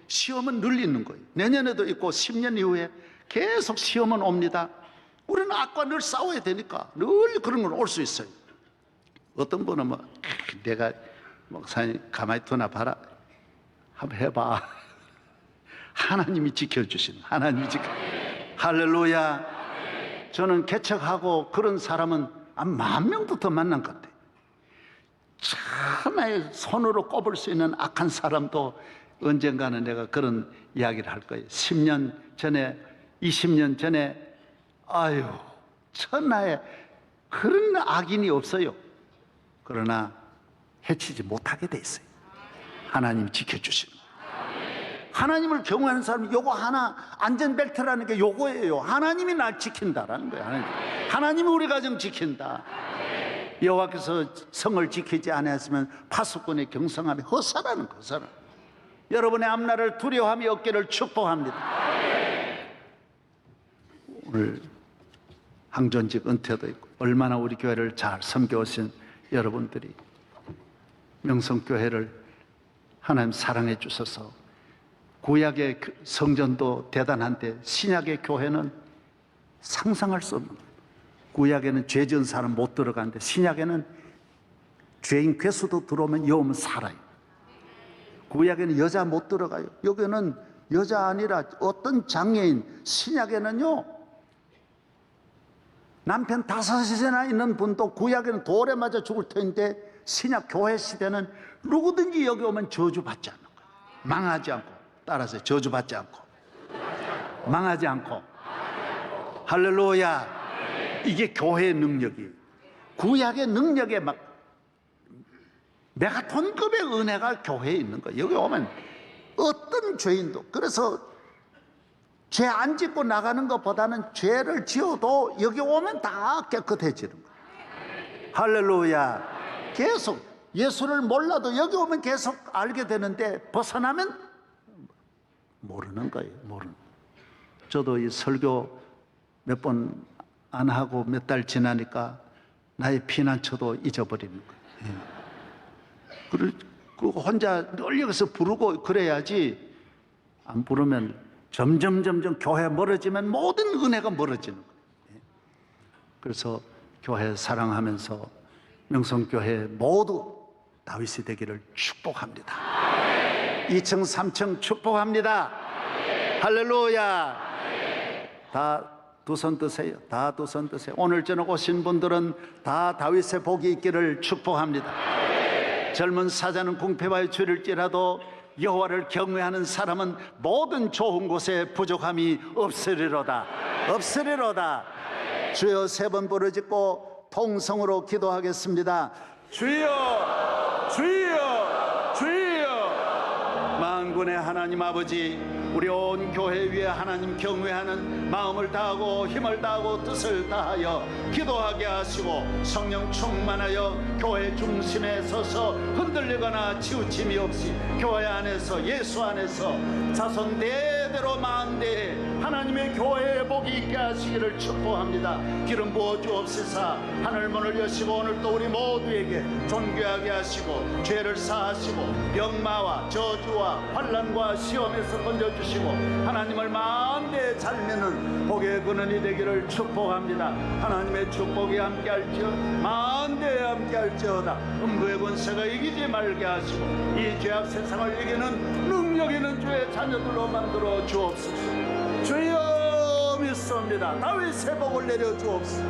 시험은 늘 있는 거예요. 내년에도 있고 10년 이후에 계속 시험은 옵니다. 우리는 악과 늘 싸워야 되니까 늘 그런 건 올 수 있어요. 어떤 분은 뭐 내가 목사님 가만히 두나 봐라, 한번 해봐. 하나님이 지켜주신, 하나님이 지켜. 할렐루야. 저는 개척하고 그런 사람은 한 10,000명도 더 만난 것 같아요. 참에 손으로 꼽을 수 있는 악한 사람도 언젠가는 내가 그런 이야기를 할 거예요. 10년 전에, 20년 전에, 아유, 천하에 그런 악인이 없어요. 그러나 해치지 못하게 돼 있어요. 하나님 지켜주시는 거예요. 하나님을 경외하는 사람이 요거 하나, 안전벨트라는 게 요거예요. 하나님이 날 지킨다라는 거예요. 하나님이 우리 가정 지킨다. 여호와께서 성을 지키지 않았으면 파수꾼의 경성함이 허사라는 거잖아. 여러분의 앞날을 두려워함이 없기를 축복합니다. 오늘 항존직 은퇴도 있고 얼마나 우리 교회를 잘 섬겨오신 여러분들이 명성교회를 하나님 사랑해 주셔서, 구약의 성전도 대단한데 신약의 교회는 상상할 수 없는 거예요. 구약에는 죄 지은 사람 못 들어가는데 신약에는 죄인 괴수도 들어오면 영은 살아요. 구약에는 여자 못 들어가요. 여기는 여자 아니라 어떤 장애인, 신약에는요 남편 5이나 있는 분도 구약에는 돌에 맞아 죽을 터인데 신약 교회 시대는 누구든지 여기 오면 저주받지 않는 거예요. 망하지 않고. 따라서 저주받지 않고, 망하지 않고. 할렐루야. 이게 교회의 능력이에요. 구약의 능력에 막 메가톤급의 은혜가 교회에 있는 거예요. 여기 오면 어떤 죄인도, 그래서 죄 안 짓고 나가는 것보다는 죄를 지어도 여기 오면 다 깨끗해지는 거예요. 할렐루야. 계속 예수를 몰라도 여기 오면 계속 알게 되는데 벗어나면 모르는 거예요. 모르는. 저도 이 설교 몇 번 안 하고 몇 달 지나니까 나의 피난처도 잊어버리는 거예요. 그리고 혼자 늘 여기서 부르고 그래야지, 안 부르면 점점 교회 멀어지면 모든 은혜가 멀어지는 거예요. 그래서 교회 사랑하면서 명성교회 모두 다윗이 되기를 축복합니다. 2층 3층 축복합니다. 할렐루야. 다 두 손 드세요. 다 두 손 드세요. 오늘 저녁 오신 분들은 다 다윗의 복이 있기를 축복합니다. 젊은 사자는 궁핍하여 줄일지라도 여호와를 경외하는 사람은 모든 좋은 곳에 부족함이 없으리로다. 없으리로다. 주여 3번 부르짖고 통성으로 기도하겠습니다. 주여, 주여, 주여. 만군의 하나님 아버지, 우리 온 교회 위에 하나님 경외하는 마음을 다하고 힘을 다하고 뜻을 다하여 기도하게 하시고 성령 충만하여 교회 중심에 서서 흔들리거나 치우침이 없이 교회 안에서 예수 안에서 자손 대대로 만대에 하나님의 교회의 복이 있게 하시기를 축복합니다. 기름 부어 주옵소서. 하늘문을 여시고 오늘도 우리 모두에게 존귀하게 하시고 죄를 사하시고 병마와 저주와 환난과 시험에서 건져주시고 하나님을 만대에 잘 믿는 복의 근원이 되기를 축복합니다. 하나님의 축복이 함께할지어 만대에 함께할지어다. 음부의 권세가 이기지 말게 하시고 이 죄악 세상을 이기는 능력 있는 주의 자녀들로 만들어 주옵소서. 주여 믿습니다. 다윗의 복을 내려 주옵소서.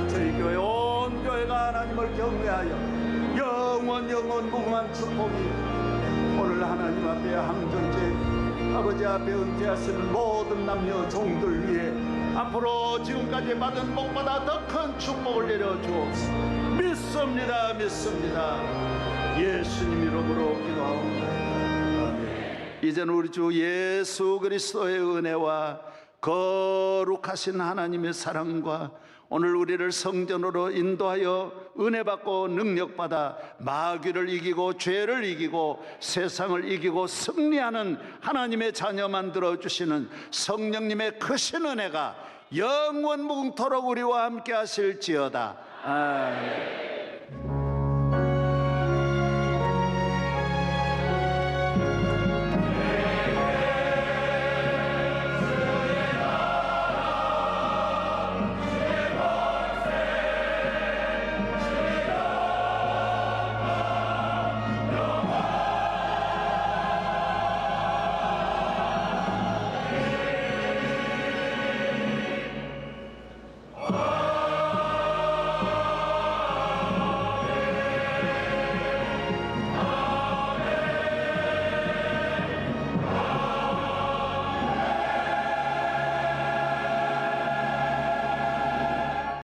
저희 교회 온 교회가 하나님을 경외하여 영원 무궁한 축복이 오늘 하나님 앞에 항전제 아버지 앞에 은퇴하시는 모든 남녀 종들 위해 앞으로 지금까지 받은 복보다 더 큰 축복을 내려 주옵소서. 믿습니다. 믿습니다. 예수님 이름으로 기도하옵니다. 아멘. 이제는 우리 주 예수 그리스도의 은혜와 거룩하신 하나님의 사랑과 오늘 우리를 성전으로 인도하여 은혜 받고 능력 받아 마귀를 이기고 죄를 이기고 세상을 이기고 승리하는 하나님의 자녀 만들어 주시는 성령님의 크신 은혜가 영원 무궁토록 우리와 함께 하실지어다. 아멘.